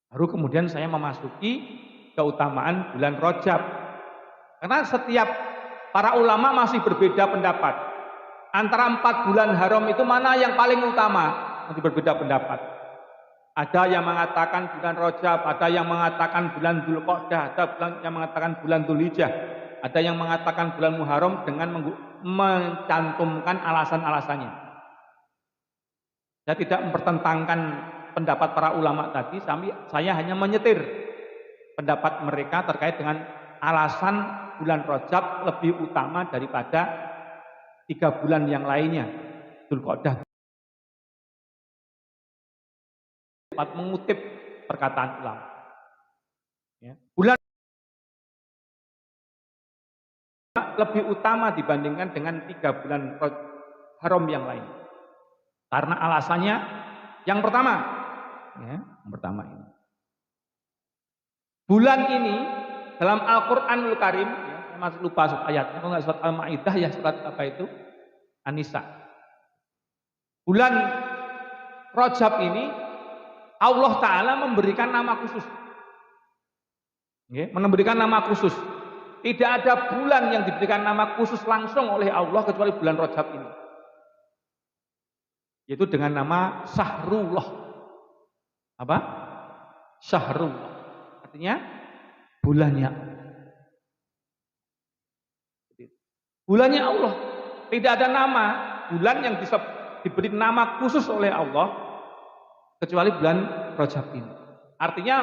S3: Baru kemudian saya memasuki keutamaan bulan Rajab. Karena setiap para ulama masih berbeda pendapat. Antara 4 bulan haram itu mana yang paling utama? Masih berbeda pendapat. Ada yang mengatakan bulan Rajab, ada yang mengatakan bulan Dzulqa'dah, ada yang mengatakan bulan Dzulhijjah, ada yang mengatakan bulan Muharram dengan mencantumkan alasan-alasannya. Saya tidak mempertentangkan pendapat para ulama tadi, saya hanya menyetir pendapat mereka terkait dengan alasan bulan Rajab lebih utama daripada 3 bulan yang lainnya. Dzulqa'dah. Dapat mengutip perkataan ulama. Ya. Bulan lebih utama dibandingkan dengan 3 bulan haram yang lain. Karena alasannya yang pertama, yang pertama ini. Bulan ini dalam Al-Qur'anul Karim, saya masih lupa ayatnya, kalau nggak surat Al-Maidah ya, surat apa itu? An-Nisa. Bulan Rajab ini Allah Ta'ala memberikan nama khusus. Memberikan nama khusus. Tidak ada bulan yang diberikan nama khusus langsung oleh Allah kecuali bulan Rajab ini. Yaitu dengan nama Syahrullah. Apa? Syahrullah. Artinya bulannya. Bulannya Allah. Tidak ada nama bulan yang diberi nama khusus oleh Allah kecuali bulan Rajab ini. Artinya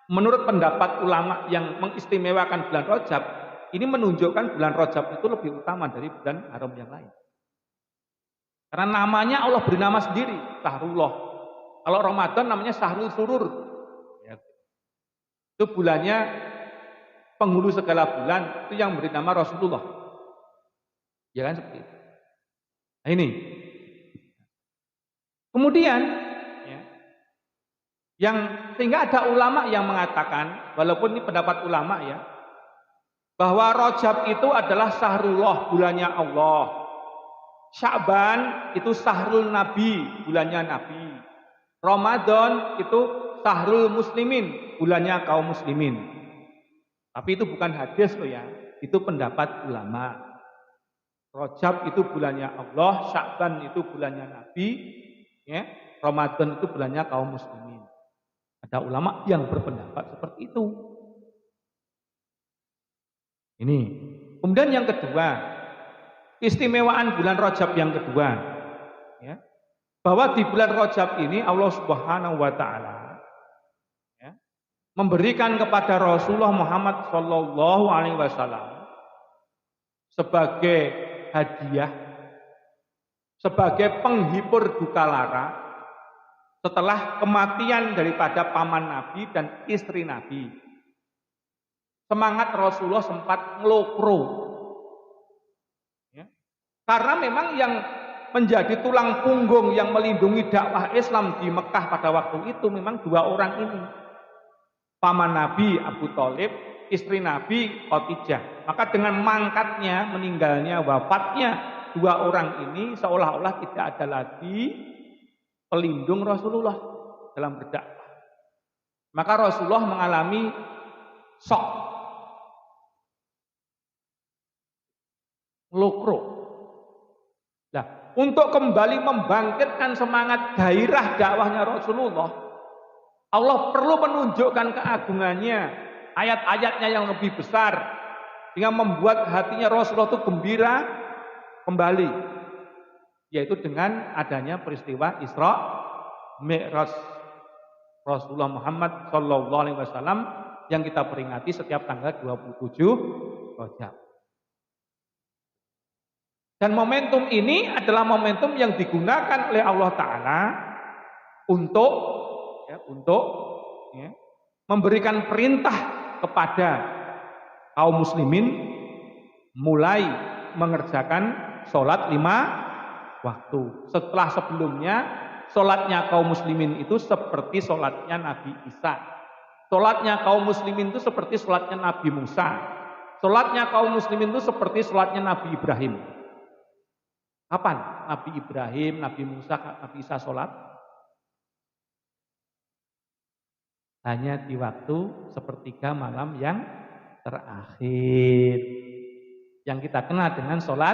S3: menurut pendapat ulama yang mengistimewakan bulan Rajab, ini menunjukkan bulan Rajab itu lebih utama dari bulan haram yang lain. Karena namanya Allah beri nama sendiri, Syahrullah. Kalau Ramadan namanya Syahrul Surur. Ya. Itu bulannya penghulu segala bulan, itu yang beri nama Rasulullah. Ya kan seperti itu. Nah ini. Kemudian yang sehingga ada ulama yang mengatakan, walaupun ini pendapat ulama ya, bahwa Rajab itu adalah Syahrullah, bulannya Allah. Sya'ban itu Syahrul Nabi, bulannya Nabi. Ramadan itu Syahrul Muslimin, bulannya kaum muslimin. Tapi itu bukan hadis loh ya, itu pendapat ulama. Rajab itu bulannya Allah, Sya'ban itu bulannya Nabi, ya. Ramadan itu bulannya kaum muslimin. Ada ulama yang berpendapat seperti itu. Ini. Kemudian yang kedua, istimewaan bulan Rajab yang kedua, ya, bahwa di bulan Rajab ini Allah Subhanahu wa Ta'ala ya, memberikan kepada Rasulullah Muhammad Sallallahu Alaihi Wasallam sebagai hadiah, sebagai penghibur duka lara setelah kematian daripada paman Nabi dan istri Nabi. Semangat Rasulullah sempat ngelokro. Ya. Karena memang yang menjadi tulang punggung yang melindungi dakwah Islam di Mekah pada waktu itu memang 2 orang ini. Paman Nabi Abu Thalib, istri Nabi Khadijah. Maka dengan mangkatnya, meninggalnya, wafatnya 2 orang ini seolah-olah tidak ada lagi pelindung Rasulullah dalam berdakwah. Maka Rasulullah mengalami shock, lokro. Nah, untuk kembali membangkitkan semangat gairah dakwahnya Rasulullah, Allah perlu menunjukkan keagungannya, ayat-ayatnya yang lebih besar, sehingga membuat hatinya Rasulullah itu gembira kembali, yaitu dengan adanya peristiwa Isra Mi'raj Rasulullah Muhammad Sallallahu Alaihi Wasallam yang kita peringati setiap tanggal 27 Rajab. Dan momentum ini adalah momentum yang digunakan oleh Allah Ta'ala untuk memberikan perintah kepada kaum muslimin mulai mengerjakan sholat 5 waktu. Setelah sebelumnya sholatnya kaum muslimin itu seperti sholatnya Nabi Isa. Sholatnya kaum muslimin itu seperti sholatnya Nabi Musa. Sholatnya kaum muslimin itu seperti sholatnya Nabi Ibrahim. Kapan Nabi Ibrahim, Nabi Musa, Nabi Isa sholat? Hanya di waktu sepertiga malam yang terakhir. Yang kita kenal dengan sholat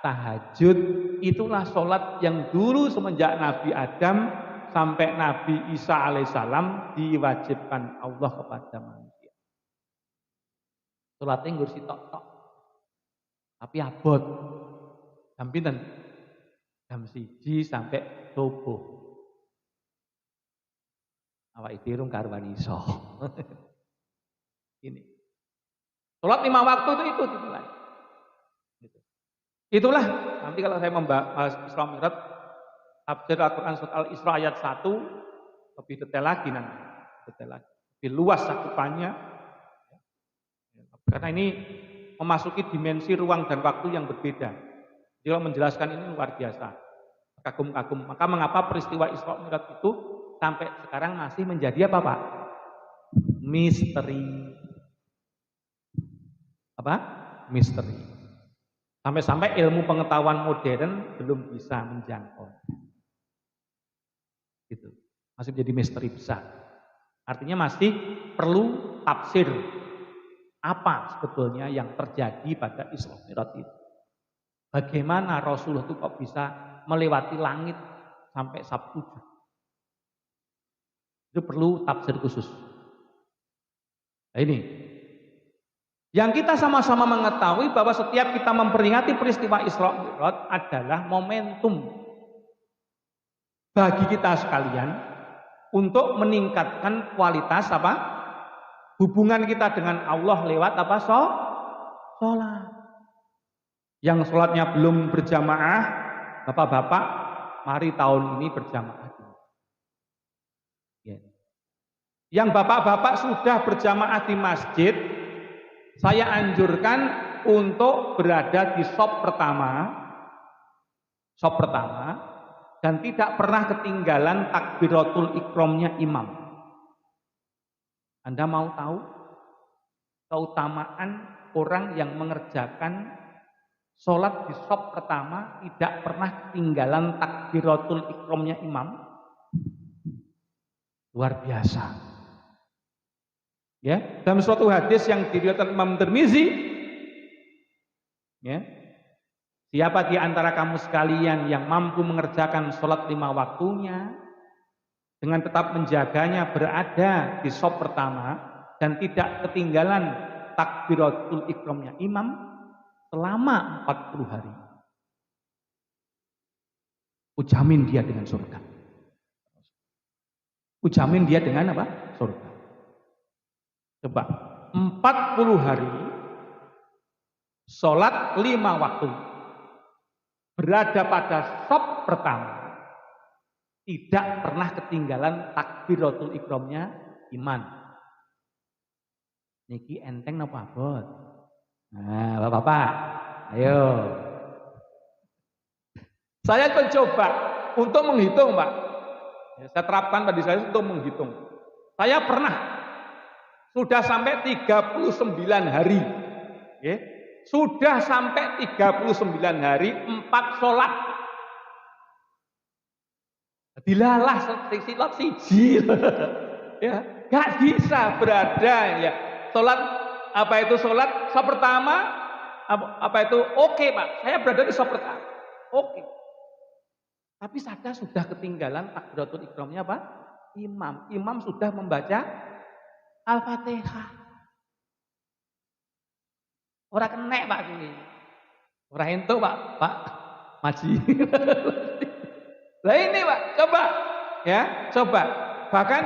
S3: tahajud. Itulah sholat yang dulu semenjak Nabi Adam sampai Nabi Isa alaihissalam diwajibkan Allah kepada manusia. Sholatnya ngursi tok-tok. Tapi abot. Jam pinten? Jam 1 sampai subuh. Awak dirung karwan iso. Ini. Sholat 5 waktu itu dimulai. Itulah nanti kalau saya membahas Isra Mi'raj tafsir Al-Qur'an surat Al-Isra ayat 1 lebih detail lagi nanti. Lebih luas cakupannya. Karena ini memasuki dimensi ruang dan waktu yang berbeda. Jadi kalau menjelaskan ini luar biasa. Kagum-kagum. Maka mengapa peristiwa Isra Mi'raj itu sampai sekarang masih menjadi apa, Pak? Misteri. Apa? Misteri. Sampai-sampai ilmu pengetahuan modern belum bisa menjangkau. Gitu. Masih menjadi misteri besar. Artinya masih perlu tafsir apa sebetulnya yang terjadi pada Isra Mi'raj itu. Bagaimana Rasulullah itu kok bisa melewati langit sampai Sabtu? Itu perlu tafsir khusus. Nah ini. Yang kita sama-sama mengetahui bahwa setiap kita memperingati peristiwa Isra Mi'raj adalah momentum bagi kita sekalian untuk meningkatkan kualitas apa? Hubungan kita dengan Allah lewat apa? Sholat. Yang sholatnya belum berjamaah, bapak-bapak, mari tahun ini berjamaah. Yang bapak-bapak sudah berjamaah di masjid, saya anjurkan untuk berada di shop pertama dan tidak pernah ketinggalan takbiratul ikramnya imam. Anda mau tahu keutamaan orang yang mengerjakan sholat di shop pertama tidak pernah ketinggalan takbiratul ikramnya imam? Luar biasa. Ya, dalam suatu hadis yang diriwayatkan Imam Tirmizi, ya, siapa di antara kamu sekalian yang mampu mengerjakan sholat 5 waktunya dengan tetap menjaganya berada di shop pertama dan tidak ketinggalan takbiratul ikramnya imam selama 40 hari, ujamin dia dengan surga. Ujamin dia dengan apa? Surga. Coba 40 hari sholat 5 waktu berada pada shop pertama, tidak pernah ketinggalan takbiratul ikramnya iman. Niki enteng napa abot? Nah, bapak-bapak, ayo. Saya mencoba untuk menghitung, Pak. Ya, saya terapkan tadi saya untuk menghitung. Saya pernah sudah sampai 39 hari. Ya. Sudah sampai 39 hari 4 sholat. Dilalah silat siji. Ya, gak bisa berada ya. Sholat apa itu sholat? Shop pertama apa itu? Oke, Pak. Saya berada di shop pertama. Oke. Tapi saya sudah ketinggalan takbiratul ikramnya apa? Imam. Imam sudah membaca Al-Fatihah. Ora kenek Pak ini. Ora entuk Pak Maji. Lah ini Pak, coba ya, coba. Bahkan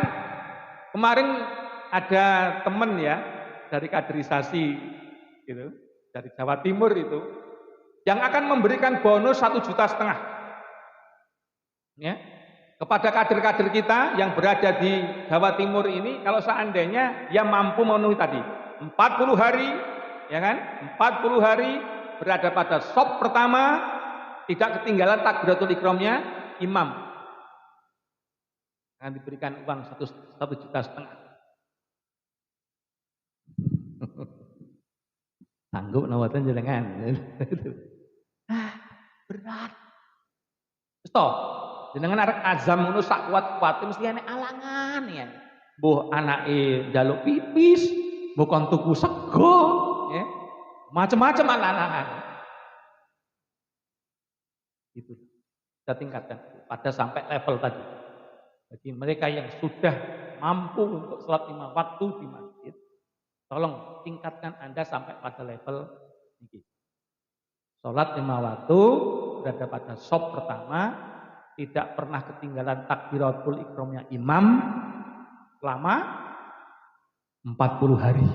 S3: kemarin ada teman ya dari kaderisasi gitu, dari Jawa Timur itu yang akan memberikan bonus 1,5 juta. Ya. kepada kader-kader kita yang berada di Jawa Timur ini, kalau seandainya dia mampu memenuhi tadi 40 hari, ya kan? 40 hari berada pada shop pertama, tidak ketinggalan takbiratul ihramnya imam, akan diberikan uang 1,5 juta. Sanggup nawatan jenengan. Berat. Stop. Jenengan arek azam ngono sak kuat-kuate mesti ana alangan ya. Mbuh anake njaluk pipis, mbuh kon tuku sego, ya. Macam-macam alangan. Itu. Kita tingkatkan pada sampai level tadi. Bagi mereka yang sudah mampu untuk sholat 5 waktu di masjid, tolong tingkatkan Anda sampai pada level ini. Sholat 5 waktu berada pada shop pertama, tidak pernah ketinggalan takbiratul ihramnya imam selama 40 hari.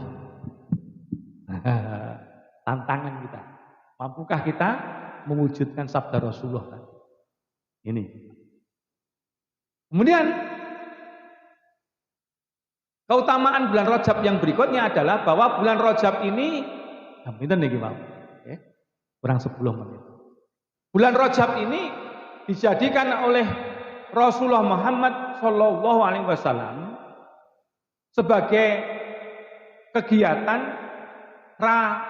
S3: Tantangan kita. Mampukah kita mewujudkan sabda Rasulullah tadi? Ini. Kemudian keutamaan bulan Rajab yang berikutnya adalah bahwa bulan Rajab ini, kurang 10 menit. Bulan Rajab ini dijadikan oleh Rasulullah Muhammad Shallallahu Alaihi Wasallam sebagai kegiatan pra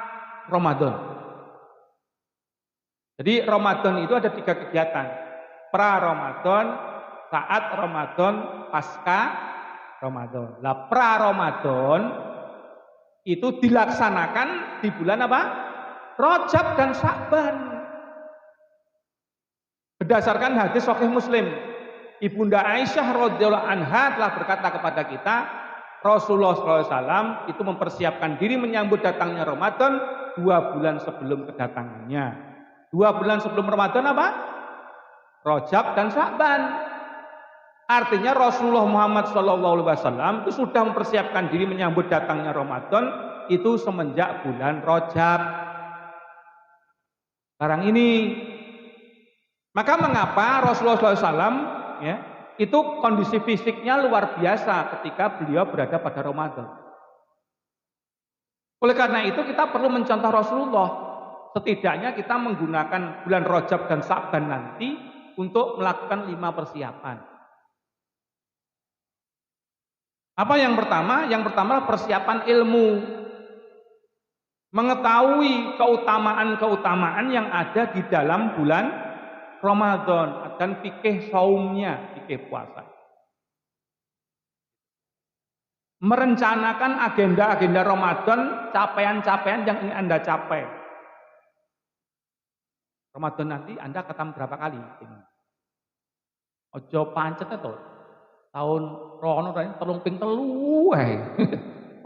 S3: Ramadan. Jadi Ramadan itu ada 3 kegiatan: pra Ramadan, saat Ramadan, pasca Ramadan. Nah, pra Ramadan itu dilaksanakan di bulan apa? Rajab dan Sya'ban. Berdasarkan hadis Sahih Muslim, Ibunda Aisyah radhiyallahu anha telah berkata kepada kita, Rasulullah SAW itu mempersiapkan diri menyambut datangnya Ramadan 2 bulan sebelum kedatangannya. 2 bulan sebelum Ramadan apa? Rajab dan Sya'ban. Artinya Rasulullah Muhammad SAW itu sudah mempersiapkan diri menyambut datangnya Ramadan itu semenjak bulan Rajab. Sekarang ini, maka mengapa Rasulullah SAW ya, itu kondisi fisiknya luar biasa ketika beliau berada pada Ramadan. Oleh karena itu kita perlu mencontoh Rasulullah. Setidaknya kita menggunakan bulan Rajab dan Sya'ban nanti untuk melakukan 5 persiapan. Apa yang pertama? Yang pertama persiapan ilmu. Mengetahui keutamaan-keutamaan yang ada di dalam bulan Ramadan dan fikih saumnya, fikih puasa. Merencanakan agenda-agenda Ramadan, capaian-capaian yang ingin Anda capai. Ramadan nanti Anda khatam berapa kali? Ojo pancet itu. Tahun rono telung ping telu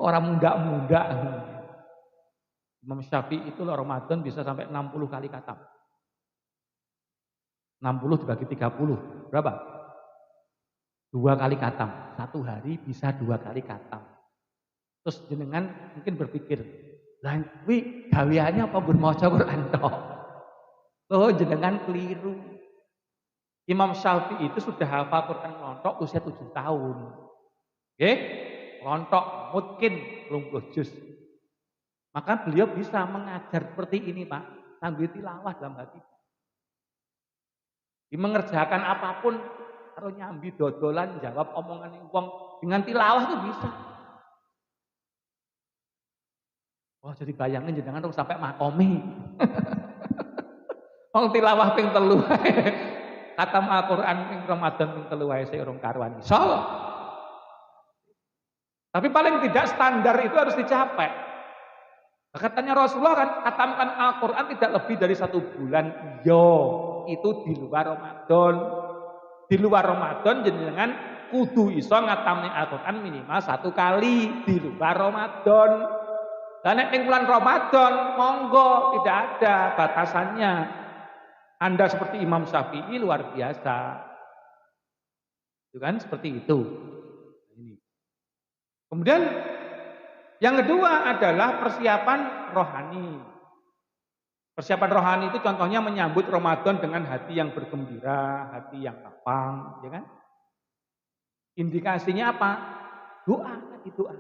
S3: orang muda-muda. Imam Syafi'i itu Ramadan bisa sampai 60 kali khatam. 60 dibagi 30, berapa? 2 kali khatam. 1 hari bisa 2 kali khatam. Terus jenengan mungkin berpikir, lah kuwi gaweane apa mbun maca Quran tok? Oh, jenengan keliru. Imam Syafi'i itu sudah hafal Quran lontok usia 7 tahun. Oke? Lontok mungkin 20 juz. Maka beliau bisa mengajar seperti ini, Pak, sambil tilawah dalam hati. Mengerjakan apapun, kalau nyambi dodolan, jawab omongan wong dengan tilawah itu bisa. Oh, jadi bayangin jangan terus sampai makomi. Wong tilawah ping 3. Khatam Al-Qur'an ping Ramadan ping 3 wae sik urung karuan iso. Tapi paling tidak standar itu harus dicapai. Katanya Rasulullah kan khatamkan Al-Qur'an tidak lebih dari 1 bulan. Itu di luar Ramadan. Di luar Ramadan jenengan kudu iso ngatamne Al-Qur'an minimal 1 kali di luar Ramadan. Lah nek ning bulan Ramadan monggo tidak ada batasannya. Anda seperti Imam Syafi'i luar biasa. Itu kan seperti itu. Ini. Kemudian yang kedua adalah persiapan rohani. Persiapan rohani itu contohnya menyambut Ramadan dengan hati yang bergembira, hati yang lapang, ya kan? Indikasinya apa? Doa, doa.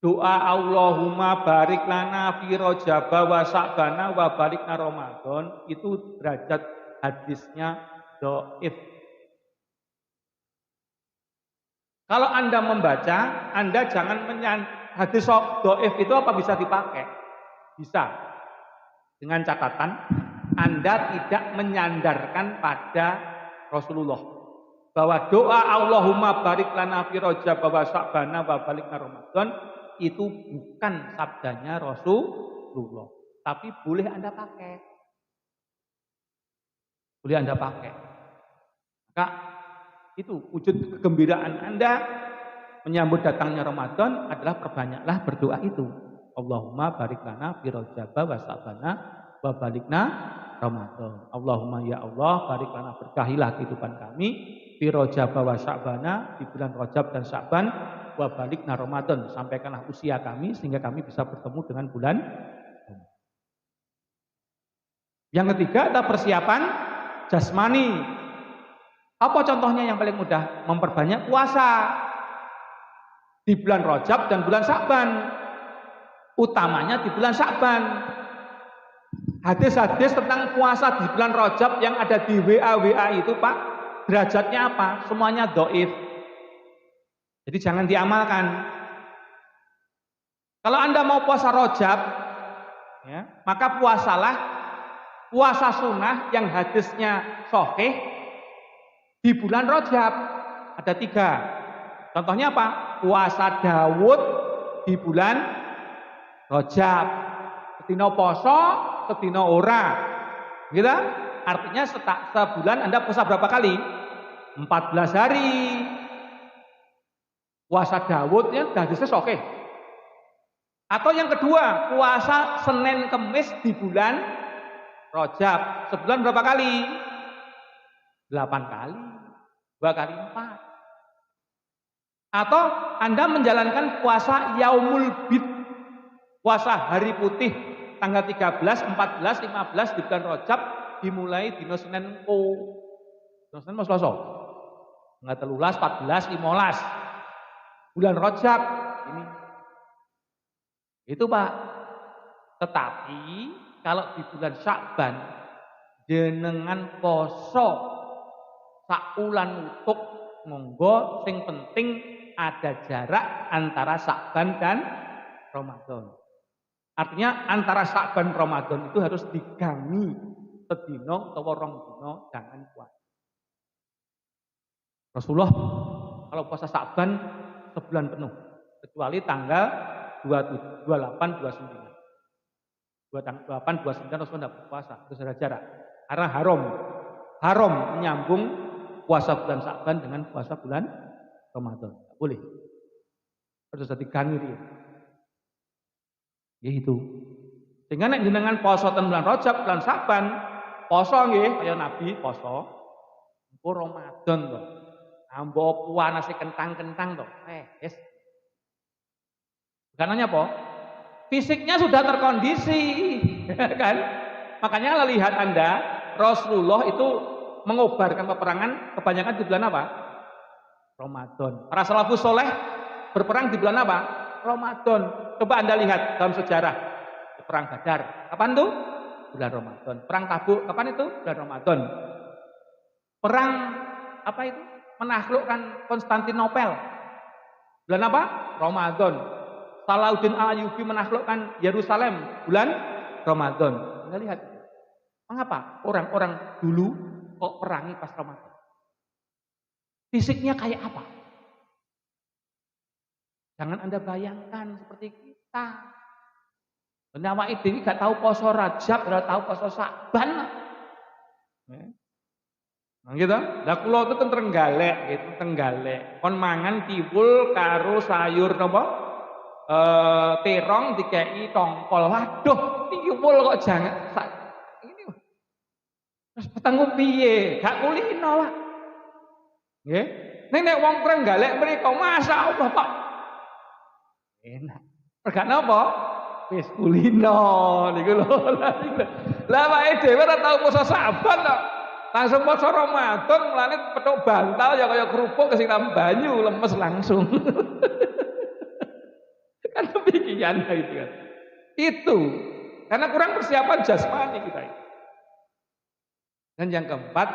S3: Doa Allahumma barik lana fi Rajaba wa Sya'bana wa balikna Ramadan itu derajat hadisnya dhaif. Kalau Anda membaca, Anda jangan hadis dhaif itu apa bisa dipakai? Bisa. Dengan catatan Anda tidak menyandarkan pada Rasulullah. Bahwa doa Allahumma barik lana fi Rajaba wa Sya'bana wa balikna Ramadan itu bukan sabdanya Rasulullah, tapi boleh Anda pakai. Boleh Anda pakai. Maka itu wujud kegembiraan Anda menyambut datangnya Ramadan adalah perbanyaklah berdoa itu. Allahumma barik lana fi Rajaba wa Sya'bana wa balikna Ramadan. Allahumma ya Allah barik lana, berkahilah kehidupan kami fi Rajaba wa Sya'bana, di bulan Rajab dan Sya'ban, wa balikna Ramadan, sampaikanlah usia kami sehingga kami bisa bertemu dengan bulan. Yang ketiga adalah persiapan jasmani. Apa contohnya yang paling mudah? Memperbanyak puasa di bulan Rajab dan bulan Sya'ban. Utamanya di bulan Sya'ban. Hadis-hadis tentang puasa di bulan Rajab yang ada di WA itu Pak, derajatnya apa? Semuanya dhaif. Jadi jangan diamalkan. Kalau Anda mau puasa Rajab, ya, maka puasalah puasa sunnah yang hadisnya sahih di bulan Rajab. Ada 3. Contohnya apa? Puasa Daud di bulan Rajab. Sedina poso, sedina ora. Gitu? Artinya sebulan Anda puasa berapa kali? 14 hari. Puasa Daud ya hadisnya sahih. Atau yang kedua, puasa Senin Kemis di bulan Rajab. Sebulan berapa kali? 8 kali. 2 kali 4. Atau Anda menjalankan puasa Yaumul Bid, puasa hari putih tanggal 13, 14, 15 di bulan Rajab, dimulai dino Senin engko. Dino Senin mas Selasa. Tanggal 13, 14, 15. Bulan Rajab ini. Itu Pak. Tetapi kalau di bulan Sya'ban jenengan poso sakulan utuk, monggo, sing penting ada jarak antara Sya'ban dan Ramadan. Artinya antara Sya'ban Ramadan itu harus digangi sedina utawa 2 dina, jangan puasa. Rasulullah kalau puasa Sya'ban sebulan penuh, kecuali tanggal 28, 29. 28, 29 Rasulullah tidak berpuasa, itu sudah jarak. Karena haram menyambung puasa bulan Sya'ban dengan puasa bulan Ramadan. Tidak boleh. Harus digangi dia. Ya itu. Sehingga nek jenengan poso ten bulan Rajab, bulan Sya'ban, poso nggih kaya Nabi poso. Engko Ramadan to. Ambo puanase kentang-kentang to. Yes. Karenanya apa? Fisiknya sudah terkondisi, kan? Makanya lihat Anda, Rasulullah itu mengobarkan peperangan kebanyakan di bulan apa? Ramadan. Para salafus soleh berperang di bulan apa? Ramadan. Coba Anda lihat dalam sejarah perang Badar. Kapan tuh? Bulan Ramadan. Perang Tabuk kapan itu? Bulan Ramadan. Perang apa itu? Menaklukkan Konstantinopel. Bulan apa? Ramadan. Salahuddin Ayyubi menaklukkan Yerusalem bulan Ramadan. Anda lihat. Mengapa orang-orang dulu kok perangi pas Ramadan? Fisiknya kayak apa? Jangan Anda bayangkan seperti kita. Nyawa itu gak tahu poso Rajab, gak tahu poso Sya'ban. Nah gitu. Lah kula itu Trenggalek, gitu, Trenggalek. Kon mangan tiwul karo sayur napa? Terong dikei tongkol. Waduh, tiwul kok jangan ini. Terus petengku piye? Gak kulino, Pak. Nggih. Nek wong Trenggalek mriko masyaallah, Pak. Enak. Perkara napa? Wis kulino niku lho. Lah awake dhewe ora tau poso Saban kok.
S4: Langsung poso Ramadan mlane petuk bantal ya kaya kerupuk kesiram banyu lemes langsung. Kan demikian itu kan. Itu karena kurang persiapan jasmani kita itu. Dan yang keempat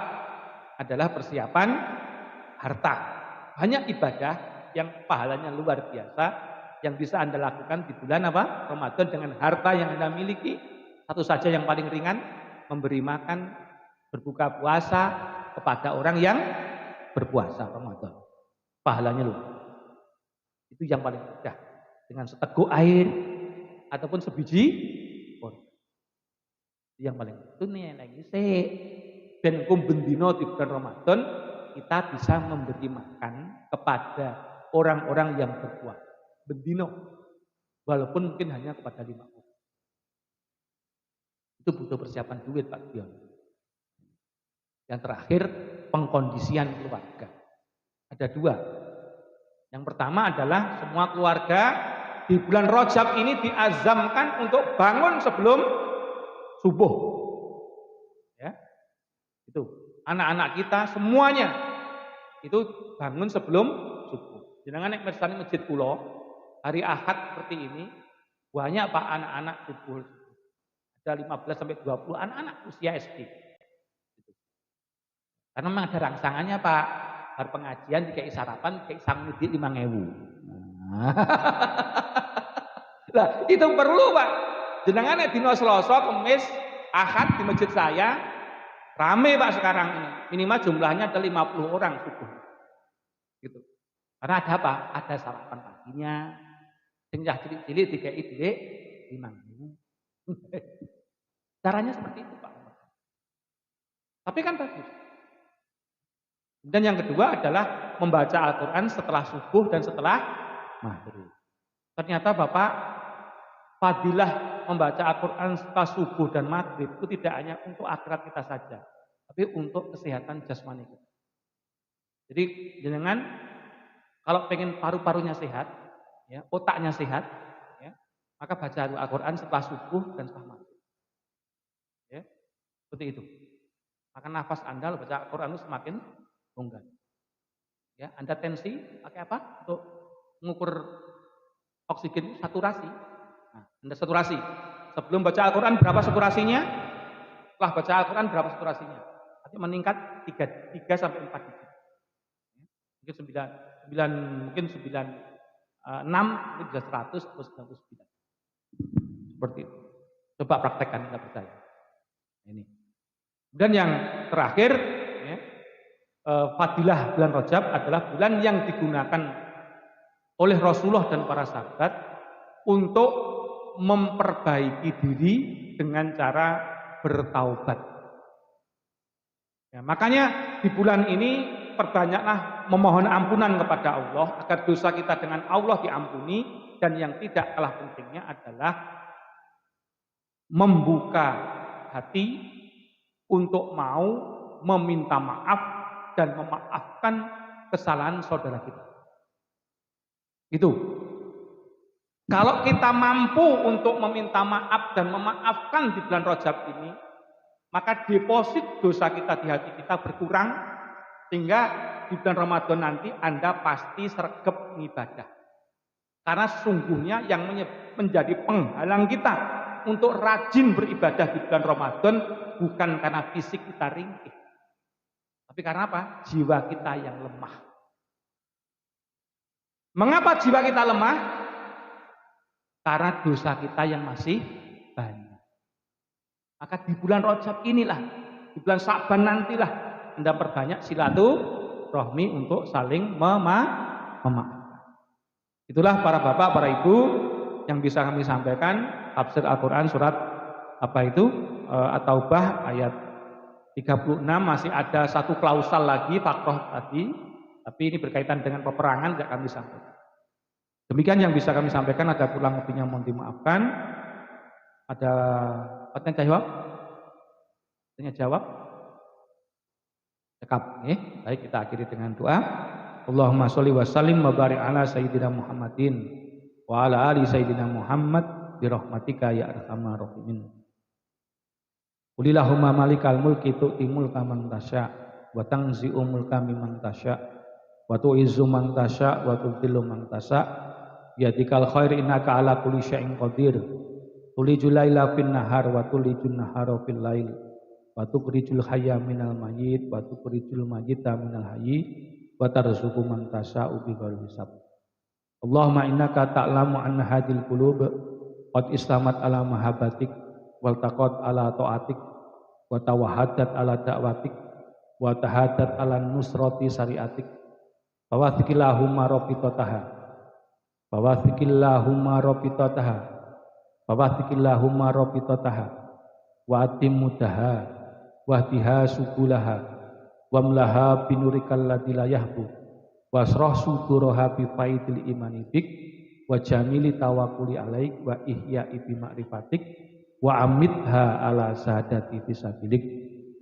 S4: adalah persiapan harta. Banyak ibadah yang pahalanya luar biasa yang bisa Anda lakukan di bulan apa? Ramadan dengan harta yang Anda miliki. Satu saja yang paling ringan, memberi makan, berbuka puasa kepada orang yang berpuasa Ramadan. Pahalanya luar. Itu yang paling mudah. Dengan seteguk air ataupun sebiji kurma. Yang paling itu nih lagi sih. Dan kumbendino di bulan Ramadan kita bisa memberi makan kepada orang-orang yang berpuasa. Bendino, walaupun mungkin hanya kepada 5 orang. Itu butuh persiapan duit Pak Dion. Yang terakhir pengkondisian keluarga. Ada 2. Yang pertama adalah semua keluarga di bulan Rajab ini diazamkan untuk bangun sebelum subuh. Ya. Itu anak-anak kita semuanya itu bangun sebelum subuh. Jenengan nek mirsani masjid kula hari Ahad seperti ini banyak Pak anak-anak subuh. Ada 15 sampai 20 anak-anak usia SD. Karena memang ada rangsangannya Pak. Bar pengajian dikai sarapan dikai sang mudik 5.000. Nah, itu perlu Pak. Jenengan nek dina Selasa, Kamis, Ahad di masjid saya rame Pak sekarang ini. Minimal jumlahnya ada 50 orang subuh. Gitu. Karena ada apa? Ada sarapan paginya. Sing cah cilik-cilik dikai dhewe 5.000. Caranya seperti itu Pak. Tapi kan bagus. Dan yang kedua adalah membaca Al-Quran setelah subuh dan setelah maghrib. Ternyata Bapak, fadilah membaca Al-Quran setelah subuh dan maghrib itu tidak hanya untuk akhirat kita saja, tapi untuk kesehatan jasmani kita. Jadi jenengan kalau pengen paru-parunya sehat, ya, otaknya sehat, ya, maka baca Al-Quran setelah subuh dan setelah maghrib. Ya, seperti itu. Maka nafas Anda baca Al-Quran itu semakin longgar. Ya, Anda tensi pakai apa? Untuk mengukur oksigen saturasi. Nah, Anda saturasi. Sebelum baca Al-Quran berapa saturasinya? Setelah baca Al-Quran berapa saturasinya? Nanti meningkat 3 sampai 4 digit. Mungkin 9, mungkin 96, mungkin bisa 100 atau 99. Seperti itu. Coba praktekkan, Anda percaya. Ini. Dan yang terakhir, ya, fadilah bulan Rajab adalah bulan yang digunakan oleh Rasulullah dan para sahabat untuk memperbaiki diri dengan cara bertaubat. Ya, makanya di bulan ini perbanyaklah memohon ampunan kepada Allah agar dosa kita dengan Allah diampuni, dan yang tidak kalah pentingnya adalah membuka hati untuk mau meminta maaf dan memaafkan kesalahan saudara kita. Itu. Kalau kita mampu untuk meminta maaf dan memaafkan di bulan Rajab ini, maka deposit dosa kita di hati kita berkurang, sehingga di bulan Ramadan nanti Anda pasti sregep ibadah. Karena sesungguhnya yang menjadi penghalang kita untuk rajin beribadah di bulan Ramadan bukan karena fisik kita ringkih, tapi karena apa? Jiwa kita yang lemah. Mengapa jiwa kita lemah? Karena dosa kita yang masih banyak. Maka di bulan Rajab inilah, di bulan Sa'ban nantilah Anda perbanyak silaturahmi untuk saling memaafkan. Itulah para bapak, para ibu yang bisa kami sampaikan tafsir Al-Quran surat apa itu? At-Taubah ayat 36. Masih ada satu klausal lagi fakroh tadi, tapi ini berkaitan dengan peperangan, tidak kami sampaikan. Demikian yang bisa kami sampaikan. Ada kurang lebihnya mohon dimaafkan. Ada pertanyaan jawab? Pertanyaan jawab? Cekap. Baik, kita akhiri dengan doa. Allahumma sholli wa sallim wa barik ala sayyidina Muhammadin wa ala ali sayyidina Muhammad bi rahmatika ya arhamar rahimin.
S3: Qulillahumma malikal mulki tu'ti mulka man tasya wa tanzi'u mulka mimman tasya wa tu'izzu man tasya wa tudhillu man tasya biyadikal khair innaka ala kulli syai'in qadir. Tulijul laila fin nahar wa tulijul nahara fil lail wa tukhrijul hayya minal mayyit wa tukhrijul mayyita minal hayyi wa tarzuqu man tasya'u bighairi hisab. Allahumma innaka ta'lamu anna hadhil qulub qad istamat ala mahabbatik wal taqat ala ta'atik wa tawahadat ala da'watik wa tahadat ala nusrati syariatik fawathikillahumma rabbitataha fawathikillahumma rabbitataha fawathikillahumma rabbitataha wa atimmudaha wahdiha subulaha wamlaha binurikal ladzi la yahbu wasrah suduraha bi faidil imani bik wa jamili tawakkuli alaik wa ihya'i bi ma'rifatik wa amitha ala sahadati fisabilik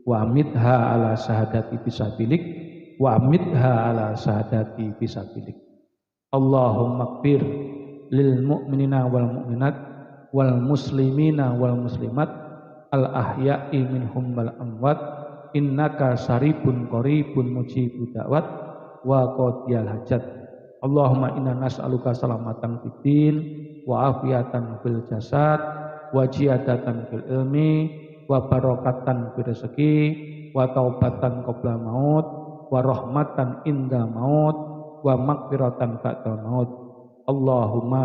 S3: wa amitha ala sahadati fisabilik wa amitha ala sahadati fisabilik. Allahumma ighfir lil mu'minina wal mu'minat wal muslimina wal muslimat al ahya'i minhum wal amwat innaka saribun qaribun mujibud da'wat wa qadiyal hajat. Allahumma inna nas'aluka salamatan fid din wa afiatan fil jasad wa jiyadatan fil ilmi wa barakatan fil rezeki wa taubatan qabla maut wa rahmatan inda maut wa maghfiratan ba'da maut. Allahumma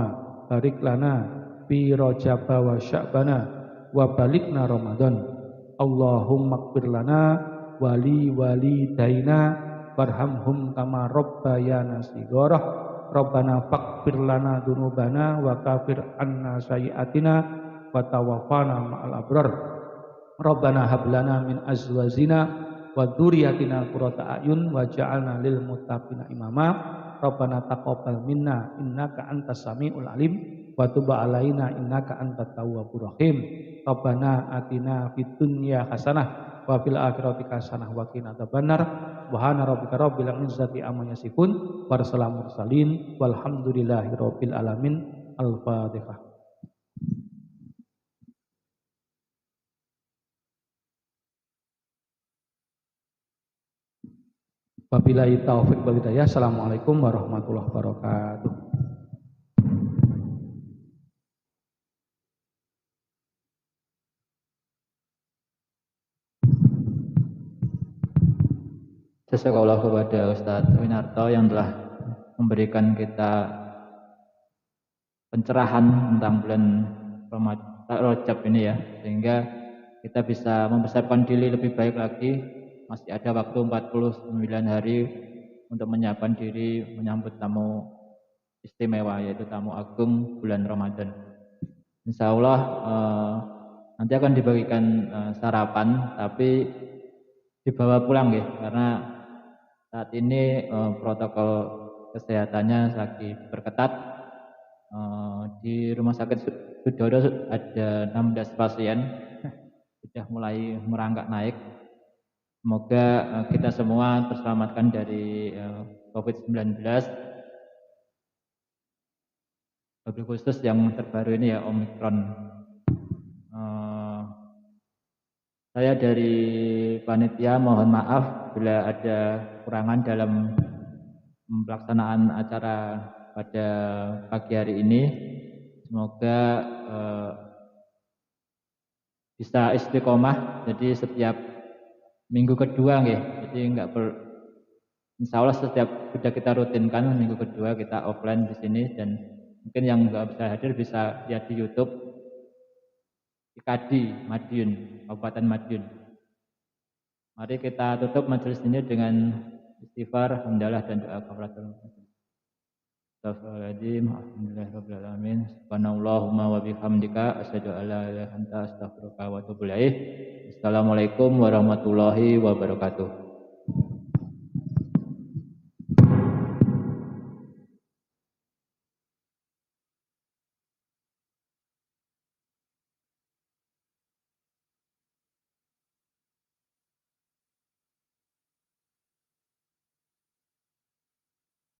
S3: barik lana fi rajab wa sya'bana wa balikna ramadan. Allahumma ighfir lana wali walidaina warhamhum kama rabbayana shighara. Rabbana faghfir lana dzunubana wa kafir anna sayyi'atina wa tawaffana ma'al abrar. Rabbana hab lana min azwajina wa dzurriyyatina qurrata a'yun waj'alna lil muttaqina imama. Rabbana taqabbal minna innaka antas samiul alim wa tub alaina innaka antat tawwabur rahim. Rabbana atina fid dunya hasanah wa fil akhirati hasanah wa qina adzabannar. Subhana rabbika rabbil izzati amma yasifun wa salamun mursalin walhamdulillahi rabbil alamin. Al-Fatihah. Wabillahi taufiq wal hidayah. Assalamualaikum warahmatullahi wabarakatuh.
S1: Jazakallah kepada Ustadz Winarto yang telah memberikan kita pencerahan tentang bulan Rajab ini ya, sehingga kita bisa mempersiapkan diri lebih baik lagi. Masih ada waktu 49 hari untuk menyiapkan diri menyambut tamu istimewa, yaitu tamu agung bulan Ramadan. Insya Allah nanti akan dibagikan sarapan, tapi dibawa pulang ya, karena saat ini protokol kesehatannya lagi diperketat. Di Rumah Sakit Sudodo ada 16 pasien sudah mulai merangkak naik. Semoga kita semua terselamatkan dari COVID-19. Lebih khusus yang terbaru ini ya, Omikron. Saya dari panitia mohon maaf bila ada kekurangan dalam pelaksanaan acara pada pagi hari ini. Semoga bisa istiqomah. Jadi setiap minggu kedua ya. Jadi insya Allah setiap sudah kita rutinkan minggu kedua kita offline di sini, dan mungkin yang nggak bisa hadir bisa lihat di YouTube. Ikadi Madiun, Kabupaten Madiun. Mari kita tutup majelis ini dengan istighfar, hamdalah dan doa kafaratul majlis. Astagfirullahaladzim, alhamdulillahirabbil alamin. Subhanallahumma wa bihamdika asyhadu an la ilaha illa anta astaghfiruka wa atubu ilaik. Assalamualaikum warahmatullahi wabarakatuh.